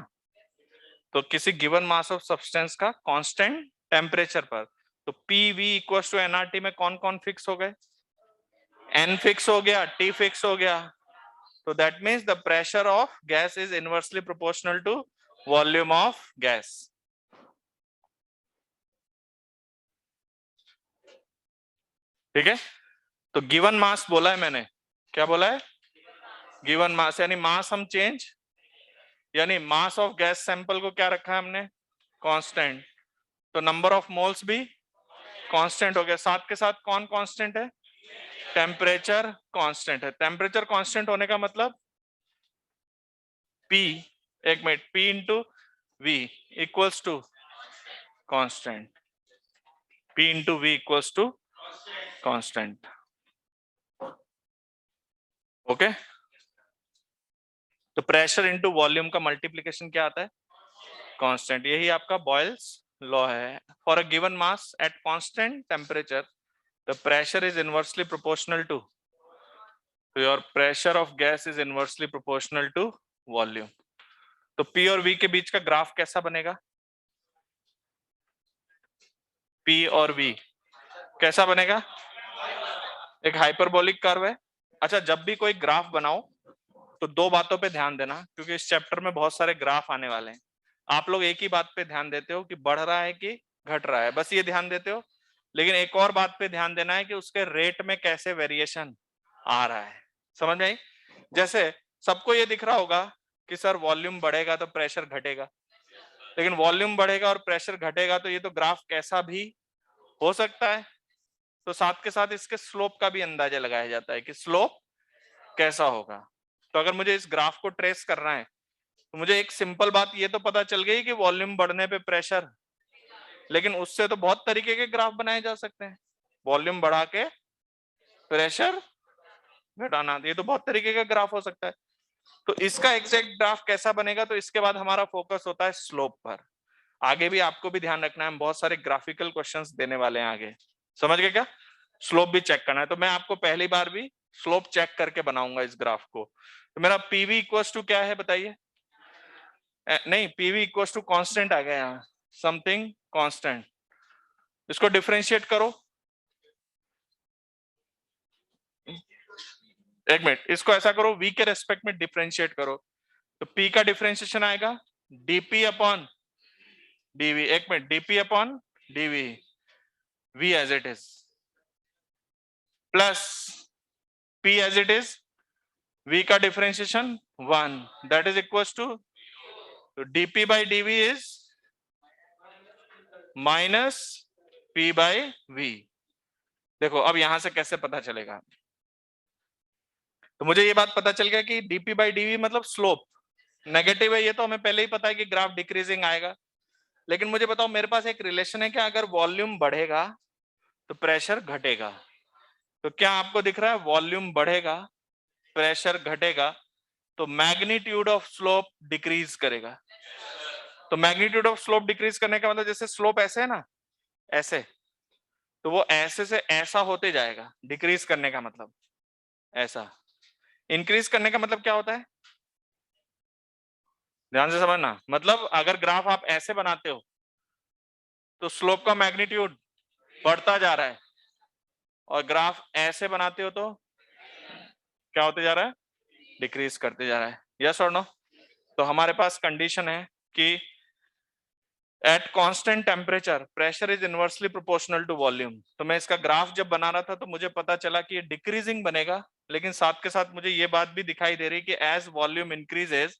S1: तो किसी गिवन मास ऑफ सब्सटेंस का कांस्टेंट टेम्परेचर पर। तो P V equal to NRT में कौन कौन फिक्स हो गए? एन फिक्स हो गया, टी फिक्स हो गया। तो that means the pressure of gas is inversely proportional to volume of gas. ठीक है, तो गिवन मास बोला है मैंने, क्या बोला है? गिवन मास, यानी मास हम चेंज, यानी मास ऑफ गैस सैंपल को क्या रखा है हमने? कांस्टेंट। तो नंबर ऑफ मोल्स भी कांस्टेंट हो गया। साथ के साथ कौन कांस्टेंट है? टेम्परेचर कांस्टेंट है। टेम्परेचर कांस्टेंट होने का मतलब P, एक minute, P into V equals to constant. P into V equals to constant. Okay, तो प्रेशर इंटू वॉल्यूम का मल्टीप्लीकेशन क्या आता है? कांस्टेंट। यही आपका बॉयल्स लॉ है। For a given mass at constant temperature the pressure is inversely proportional to, तो your pressure of gas is inversely proportional to volume. तो P और V के बीच का ग्राफ कैसा बनेगा? P और V कैसा बनेगा? एक हाइपरबोलिक कर्व है। अच्छा, जब भी कोई ग्राफ बनाओ तो दो बातों पे ध्यान देना, क्योंकि इस चैप्टर में बहुत सारे ग्राफ आने वाले हैं। आप लोग एक ही बात पे ध्यान देते हो कि बढ़ रहा है कि घट रहा है, बस ये ध्यान देते हो। लेकिन एक और बात पे ध्यान देना है कि उसके रेट में कैसे वेरिएशन आ रहा है। समझ में आई? जैसे सबको ये दिख रहा होगा कि सर वॉल्यूम बढ़ेगा तो प्रेशर घटेगा, लेकिन वॉल्यूम बढ़ेगा और प्रेशर घटेगा तो ये तो ग्राफ कैसा भी हो सकता है। तो साथ के साथ इसके स्लोप का भी अंदाजा लगाया जाता है कि स्लोप कैसा होगा। तो अगर मुझे इस ग्राफ को ट्रेस करना है तो मुझे एक सिंपल बात ये तो पता चल गई कि वॉल्यूम बढ़ने पे प्रेशर, लेकिन उससे तो बहुत तरीके के ग्राफ बनाए जा सकते हैं। वॉल्यूम बढ़ा के प्रेशर घटाना, ये तो बहुत तरीके का ग्राफ हो सकता है। तो इसका एग्जैक्ट ग्राफ कैसा बनेगा, तो इसके बाद हमारा फोकस होता है स्लोप पर। आगे भी आपको भी ध्यान रखना है, हम बहुत सारे ग्राफिकल क्वेश्चंस देने वाले हैं आगे। समझ गए क्या? स्लोप भी चेक करना है, तो मैं आपको पहली बार भी स्लोप चेक करके बनाऊंगा इस ग्राफ को। तो मेरा पीवी इक्वल्स टू क्या है बताइए? नहीं, पीवी इक्वल्स टू कांस्टेंट आ गया यहाँ, समथिंग कांस्टेंट। इसको डिफरेंशिएट करो, एक मिनट, इसको ऐसा करो, v के रेस्पेक्ट में डिफरेंशिएट करो, तो p का डिफरेंशिएशन आएगा dp अपॉन dv। एक minute, dp upon dv, v as it is, plus p as it is, v का differentiation 1, that is equals to, तो dp by dv is minus p by v। देखो अब यहां से कैसे पता चलेगा, तो मुझे ये बात पता चल गया कि dp बाई dv मतलब स्लोप नेगेटिव है, ये तो हमें पहले ही पता है कि ग्राफ डिक्रीजिंग आएगा। लेकिन मुझे बताओ, मेरे पास एक रिलेशन है कि अगर वॉल्यूम बढ़ेगा तो प्रेशर घटेगा। तो क्या आपको दिख रहा है, वॉल्यूम बढ़ेगा प्रेशर घटेगा, तो मैग्नीट्यूड ऑफ स्लोप डिक्रीज करेगा। तो मैग्नीट्यूड ऑफ स्लोप डिक्रीज करने का मतलब, जैसे स्लोप ऐसे है ना, ऐसे, तो वो ऐसे से ऐसा होते जाएगा। डिक्रीज करने का मतलब ऐसा, इंक्रीज करने का मतलब क्या होता है, ध्यान से समझना। मतलब अगर ग्राफ आप ऐसे बनाते हो तो स्लोप का मैग्नीट्यूड बढ़ता जा रहा है, और ग्राफ ऐसे बनाते हो तो क्या होते जा रहा है, डिक्रीज करते जा रहा है। यस और नो? तो हमारे पास कंडीशन है कि at constant temperature pressure is inversely proportional to volume. तो मैं इसका ग्राफ जब बना रहा था तो मुझे पता चला कि ये डिक्रीजिंग बनेगा, लेकिन साथ के साथ मुझे ये बात भी दिखाई दे रही कि as volume increases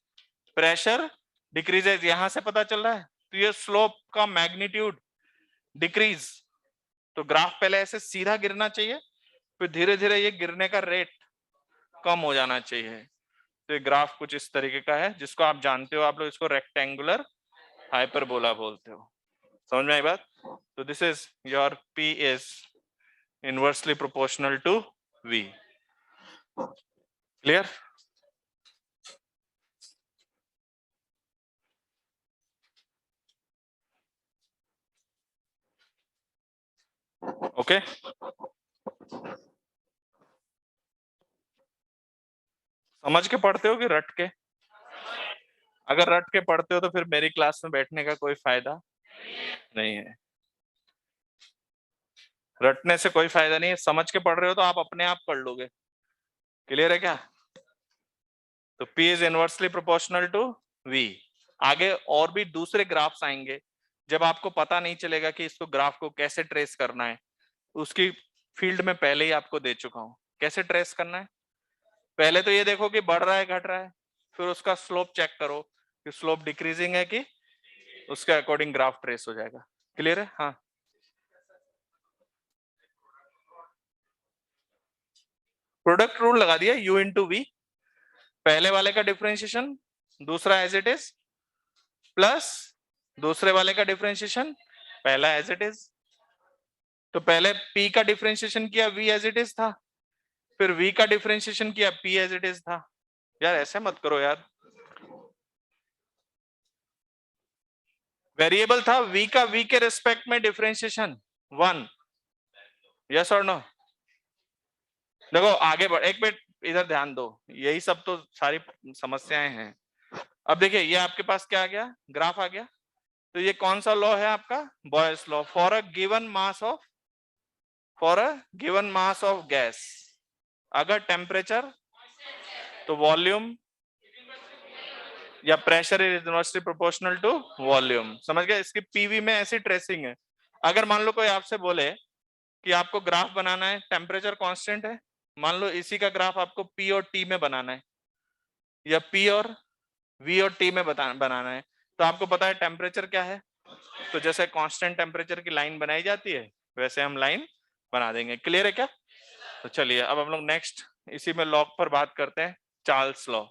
S1: pressure decreases. यहां से पता चल रहा है, तो ये स्लोप का मैग्नीट्यूड डिक्रीज। तो ग्राफ पहले ऐसे सीधा गिरना चाहिए, फिर धीरे धीरे ये गिरने का रेट कम हो जाना चाहिए। तो ये ग्राफ कुछ इस तरीके का है, जिसको आप जानते हो, आप लोग इसको रेक्टेंगुलर हाइपरबोला बोलते हो। समझ में आई बात? तो this is your P is inversely proportional to V। Clear? Okay, समझ के पढ़ते हो कि रट के? अगर रट के पढ़ते हो तो फिर मेरी क्लास में बैठने का कोई फायदा नहीं है। रटने से कोई फायदा नहीं है, समझ के पढ़ रहे हो तो आप अपने आप पढ़ लोगे। क्लियर है क्या? तो P is inversely proportional to V। आगे और भी दूसरे ग्राफ्स आएंगे, जब आपको पता नहीं चलेगा कि इसको ग्राफ को कैसे ट्रेस करना है, उसकी फील्ड में पहले ही आपको दे चुका हूं। कैसे ट्रेस करना है, पहले तो ये देखो कि बढ़ रहा है घट रहा है, फिर उसका स्लोप चेक करो कि स्लोप डिक्रीजिंग है कि, उसके अकॉर्डिंग ग्राफ ट्रेस हो जाएगा। क्लियर है? हाँ, प्रोडक्ट रूल लगा दिया, U इंटू V, पहले वाले का डिफरेंशिएशन दूसरा एज इट इज, प्लस दूसरे वाले का डिफरेंशिएशन पहला एज इट इज। तो पहले P का डिफरेंशिएशन किया, V एज इट इज था, फिर V का डिफरेंशिएशन किया, P एज इट इज था। यार ऐसे मत करो यार, वेरिएबल था V का, V के रिस्पेक्ट में डिफरेंशिएशन 1। यस और नो? देखो आगे बढ़, एक मिनट इधर ध्यान दो, यही सब तो सारी समस्याएं हैं। अब देखिए ये आपके पास क्या आ गया, ग्राफ आ गया। तो ये कौन सा लॉ है आपका, Boyle's law. For a given mass of gas, अगर टेम्परेचर, तो वॉल्यूम या pressure is inversely proportional to volume. समझ गए? इसकी पीवी में ऐसी ट्रेसिंग है। अगर मान लो कोई आपसे बोले कि आपको ग्राफ बनाना है, टेम्परेचर कांस्टेंट है, मान लो इसी का ग्राफ आपको पी और टी में बनाना है, या पी और वी और टी में बनाना है, तो आपको पता है टेम्परेचर क्या है। तो जैसे कांस्टेंट टेम्परेचर की लाइन बनाई जाती है, वैसे हम लाइन बना देंगे। क्लियर है क्या? तो चलिए अब हम लोग नेक्स्ट इसी में लॉ पर बात करते हैं, चार्ल्स लॉ।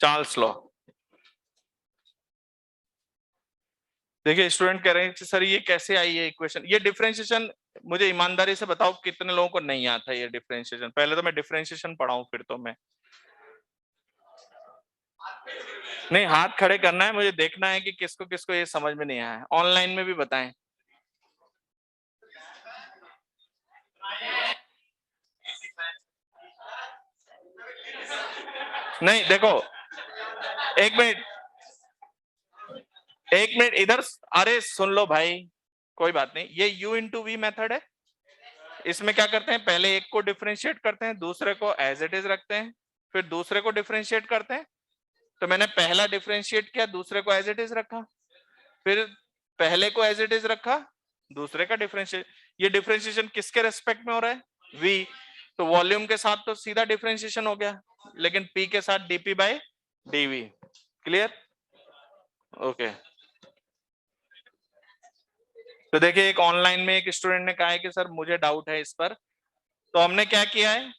S1: चार्ल्स लॉ, देखिए स्टूडेंट कह रहे हैं सर ये कैसे आई है इक्वेशन, ये डिफरेंशिएशन मुझे ईमानदारी से बताओ कितने लोगों को नहीं आता ये डिफरेंशिएशन। पहले तो मैं डिफरेंशिएशन पढ़ाऊं फिर तो मैं, नहीं हाथ खड़े करना है, मुझे देखना है कि किसको किसको ये समझ में नहीं आया है। ऑनलाइन में भी बताएं। नहीं देखो, एक मिनट एक मिनट इधर, अरे सुन लो भाई, कोई बात नहीं, ये u इंटू वी मेथड है। इसमें क्या करते हैं, पहले एक को डिफरेंशिएट करते हैं, दूसरे को एज इट इज रखते हैं, फिर दूसरे को डिफरेंशिएट करते हैं। तो मैंने पहला डिफरेंशिएट किया, दूसरे को एज इट इज रखा, फिर पहले को एज इट इज रखा, दूसरे का डिफरेंशिएट। ये डिफरेंशिएशन किसके रेस्पेक्ट में हो रहा है, v। तो वॉल्यूम के साथ तो सीधा डिफरेंशिएशन हो गया, लेकिन p के साथ dp by dv। Clear? Okay. तो देखिए एक ऑनलाइन में एक स्टूडेंट ने कहा है कि सर मुझे डाउट है इस पर। तो हमने क्या किया है,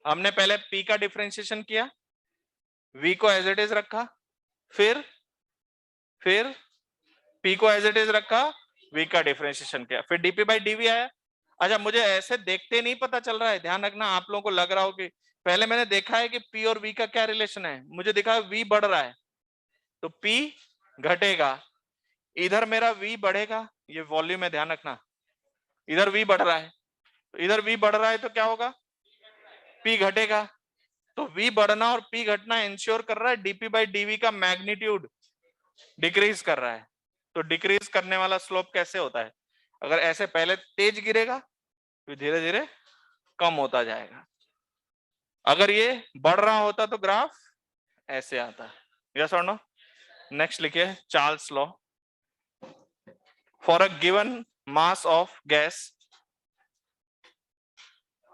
S1: हमने पहले p का डिफरेंशिएशन किया, v को एज इट इज रखा, फिर p को एज इट इज रखा, v का डिफरेंशिएशन किया, फिर dp बाई dv आया। अच्छा मुझे ऐसे देखते नहीं पता चल रहा है, ध्यान रखना, आप लोगों को लग रहा हो कि पहले मैंने देखा है कि p और v का क्या रिलेशन है, मुझे दिखा है v बढ़ रहा है तो p घटेगा, इधर मेरा v बढ़ेगा, ये वॉल्यूम है ध्यान रखना, इधर v बढ़ रहा है, तो इधर v बढ़ रहा है तो क्या होगा, p घटेगा। तो v बढ़ना और p घटना इंश्योर कर रहा है dp बाई dv का मैग्नीट्यूड डिक्रीज कर रहा है। तो डिक्रीज करने वाला स्लोप कैसे होता है, अगर ऐसे पहले तेज गिरेगा फिर धीरे धीरे कम होता जाएगा, अगर ये बढ़ रहा होता तो ग्राफ ऐसे आता। यस और नो? नेक्स्ट लिखिए Charles law. For a given mass of gas,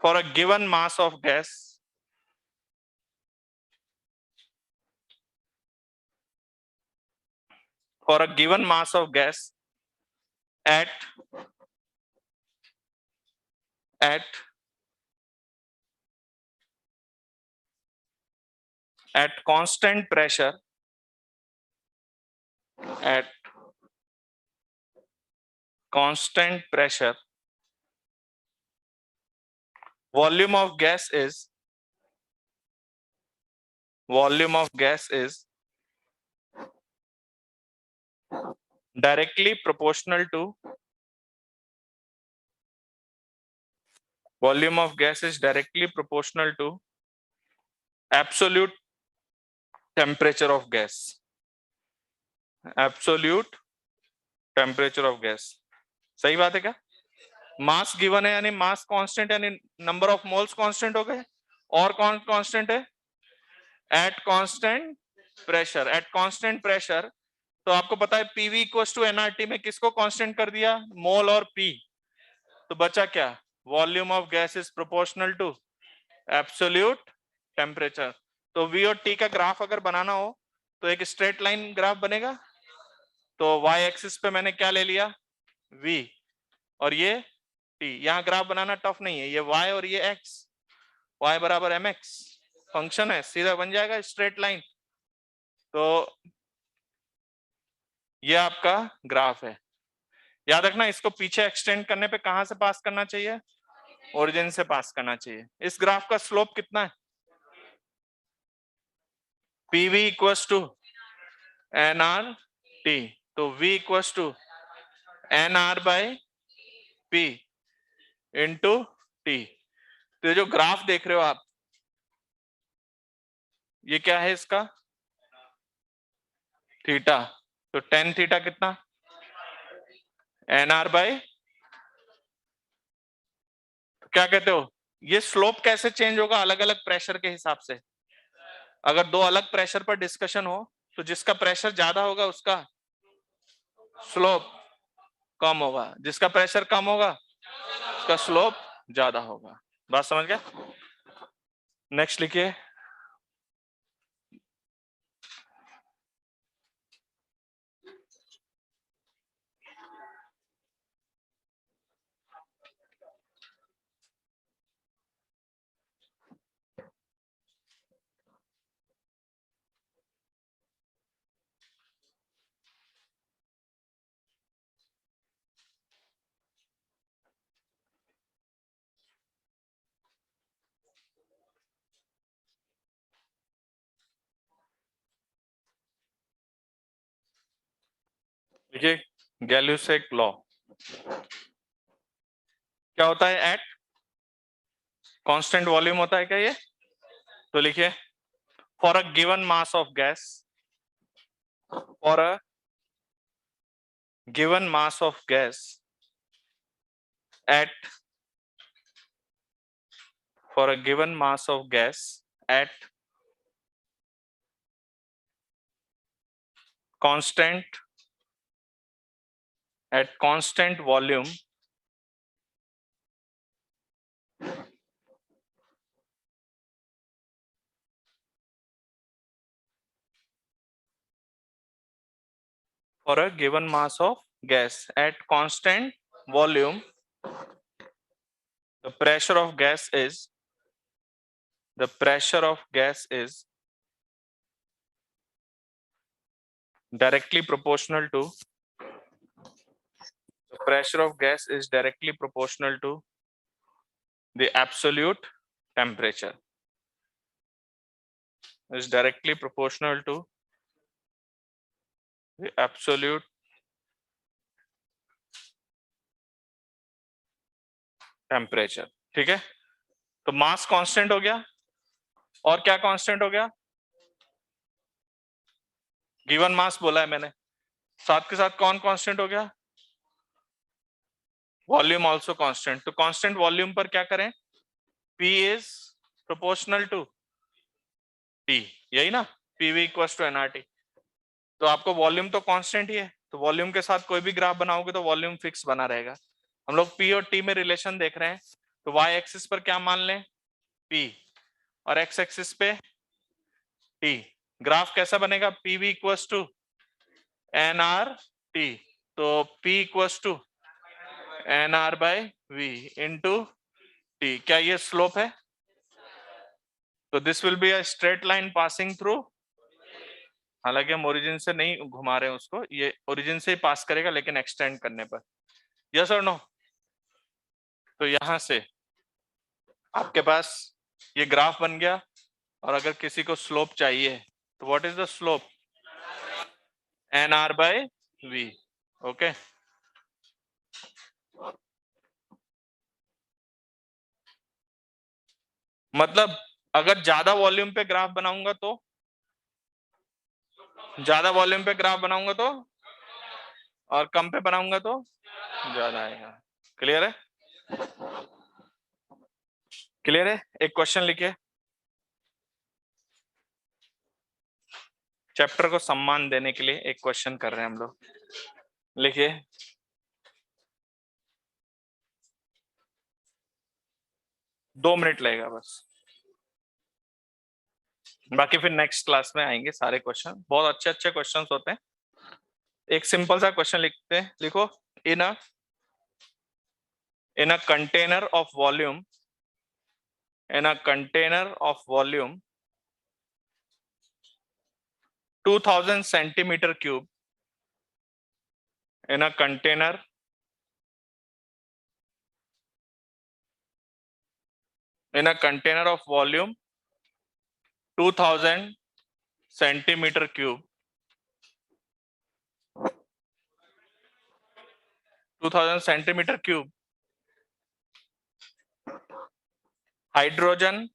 S1: for a given mass of gas, for a given mass of gas at constant pressure, at constant pressure, volume of gas is directly proportional to volume of gas is directly proportional to absolute temperature of gas, absolute temperature of gas। सही बात है क्या? मास गिवन है यानी मास कांस्टेंट यानी नंबर ऑफ मोल्स कांस्टेंट हो गए, और कौन कांस्टेंट है, at constant pressure, at constant pressure. तो आपको पता है पीवी इक्वल टू एनआरटी में किसको कांस्टेंट कर दिया, मोल और पी, तो बचा क्या, volume of gas is proportional to absolute temperature. तो वी और टी का ग्राफ अगर बनाना हो तो एक स्ट्रेट लाइन ग्राफ बनेगा, तो वाई एक्सिस पे मैंने क्या ले लिया, वी, और ये टी। यहाँ ग्राफ बनाना टफ नहीं है, ये वाई और ये एक्स, वाई बराबर एम एक्स फंक्शन है, सीधा बन जाएगा स्ट्रेट लाइन। तो ये आपका ग्राफ है, याद रखना इसको पीछे एक्सटेंड करने पे कहां से पास करना चाहिए, ओरिजिन से पास करना चाहिए। इस ग्राफ का स्लोप कितना है, PV equals to N R T, तो v equals to N R by P into T. तो जो ग्राफ देख रहे हो आप, ये क्या है इसका, थीटा, तो टेन थीटा कितना, एन आर बाई, क्या कहते हो, ये स्लोप कैसे चेंज होगा? अलग अलग प्रेशर के हिसाब से। अगर दो अलग प्रेशर पर डिस्कशन हो तो जिसका प्रेशर ज्यादा होगा उसका स्लोप कम होगा, जिसका प्रेशर कम होगा उसका स्लोप ज्यादा होगा। बात समझ गया? नेक्स्ट लिखिए। देखिए, गैल्यूसेक लॉ क्या होता है? एट कांस्टेंट वॉल्यूम होता है क्या ये? तो लिखिए, for a given mass of gas, for a given mass of gas at for a given mass of gas at constant volume, for a given mass of gas at constant volume, the pressure of gas is directly proportional to the pressure of gas is directly proportional to the absolute temperature, is directly proportional to the absolute temperature. ठीक है, तो मास कांस्टेंट हो गया और क्या कांस्टेंट हो गया? गिवन मास बोला है मैंने, साथ के साथ कौन कांस्टेंट हो गया? Volume also constant. तो कांस्टेंट वॉल्यूम पर क्या करें? P is proportional to T, यही ना? PV equals to nRT। तो आपको वॉल्यूम तो कांस्टेंट ही है, तो वॉल्यूम के साथ कोई भी ग्राफ बनाओगे तो वॉल्यूम फिक्स बना रहेगा। हम लोग P और T में रिलेशन देख रहे हैं, तो y एक्सिस पर क्या मान लें? P, और x एक्सिस पे T। ग्राफ कैसा बनेगा? PV इक्वल्स टू nRT, तो P equals to nR by V into T। क्या ये स्लोप है? तो this will be a straight line passing through, हालांकि हम ओरिजिन से नहीं घुमा रहे हैं उसको, ये ओरिजिन से ही पास करेगा लेकिन एक्सटेंड करने पर। यस और नो? तो यहां से आपके पास ये ग्राफ बन गया, और अगर किसी को स्लोप चाहिए तो what is the slope? nR by V। Okay, मतलब अगर ज्यादा वॉल्यूम पे ग्राफ बनाऊंगा तो, ज्यादा वॉल्यूम पे ग्राफ बनाऊंगा तो, और कम पे बनाऊंगा तो ज्यादा आएगा। क्लियर है? क्लियर है? एक क्वेश्चन लिखिए। चैप्टर को सम्मान देने के लिए एक क्वेश्चन कर रहे हैं हम लोग। लिखिए, दो मिनट लगेगा बस, बाकी फिर नेक्स्ट क्लास में आएंगे सारे क्वेश्चन, बहुत अच्छे अच्छे क्वेश्चंस होते हैं। एक सिंपल सा क्वेश्चन लिखते हैं, लिखो, in a container of volume, in a container of volume 2000 centimeter cube, in a container of volume 2000 centimeter cube, 2000 centimeter cube, hydrogen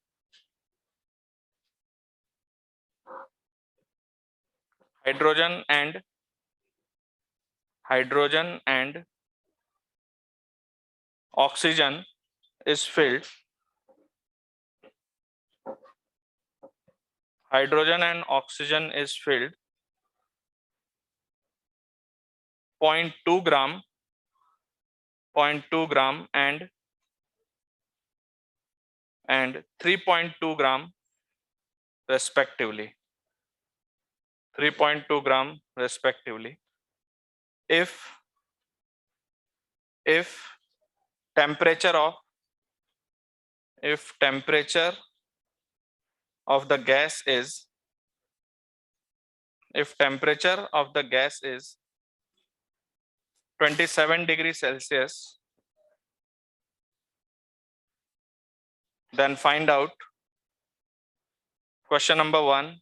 S1: and oxygen is filled hydrogen and oxygen is filled 0.2 gram, 0.2 gram and 3.2 gram respectively. 3.2 gram respectively. If temperature of the gas is 27 degrees Celsius, then find out question number 1.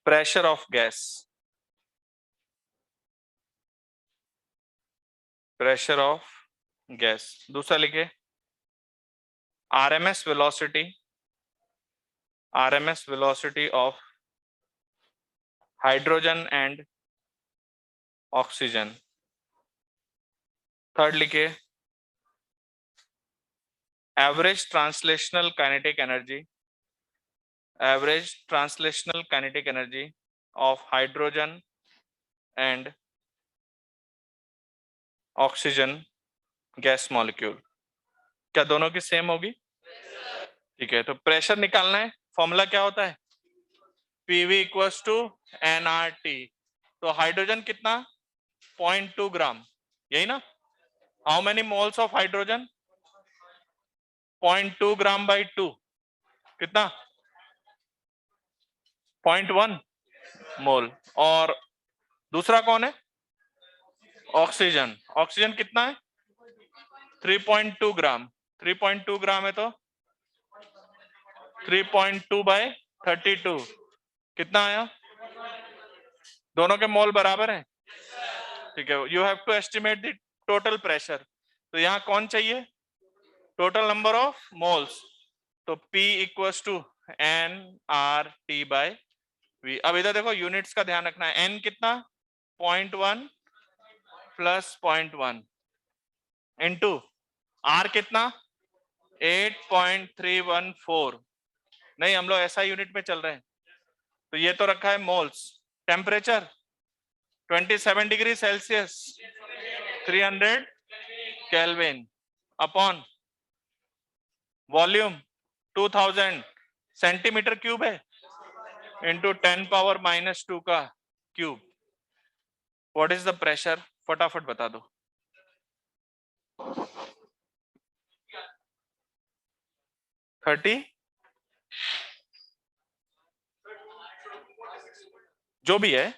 S1: Pressure of gas. Pressure of gas. दूसरा लिखे RMS velocity of hydrogen and oxygen. Third लिखे average translational kinetic energy of hydrogen and oxygen gas molecule. क्या दोनों की सेम होगी? ठीक है, तो प्रेशर निकालना है. फॉर्मूला क्या होता है? PV equals to nRT. तो हाइड्रोजन कितना? 0.2 ग्राम, यही ना? How many moles of hydrogen? 0.2 gram by 2 कितना? 0.1 मोल. और दूसरा कौन है? ऑक्सीजन. ऑक्सीजन कितना है? 3.2 ग्राम. 3.2 ग्राम है तो 3.2 बाय 32 कितना आया? दोनों के मोल बराबर है. ठीक है, you have to estimate the total pressure. तो यहाँ कौन चाहिए? Total number of moles. तो P equals to nRT by V. अब इधर देखो यूनिट्स का ध्यान रखना है. N कितना? 0.1 प्लस 0.1 इंटू R कितना? 8.314. नहीं, हम लोग ऐसा यूनिट में चल रहे हैं. तो ये तो रखा है moles. Temperature 27 degree Celsius 300 kelvin upon volume 2000 centimetre cube है इंटू 10⁻⁻² का cube. What is the pressure? फटाफट बता दो. 30 जो भी है.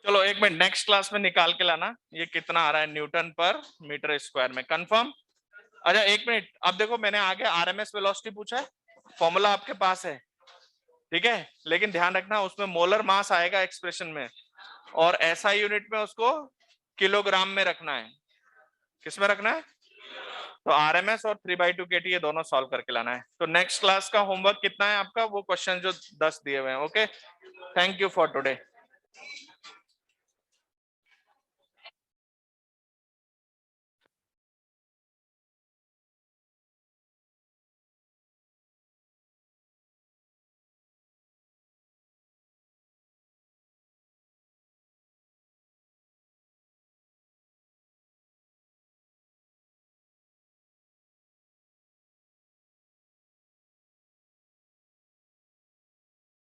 S1: चलो एक मिनट, नेक्स्ट क्लास में निकाल के लाना ये कितना आ रहा है न्यूटन पर मीटर स्क्वायर में. कंफर्म? अच्छा एक मिनट, अब देखो मैंने आगे आरएमएस वेलोसिटी पूछा है. फॉर्मूला आपके पास है, ठीक है, लेकिन ध्यान रखना उसमें मोलर मास आएगा एक्सप्रेशन में, और एसआई यूनिट में उसको किलोग्राम में रखना है. किस में रखना है? तो आरएमएस और 3/2 kT ये दोनों सॉल्व करके लाना है. तो नेक्स्ट क्लास का होमवर्क कितना है आपका? वो क्वेश्चन जो 10 दिए हुए हैं. Okay, thank you for today.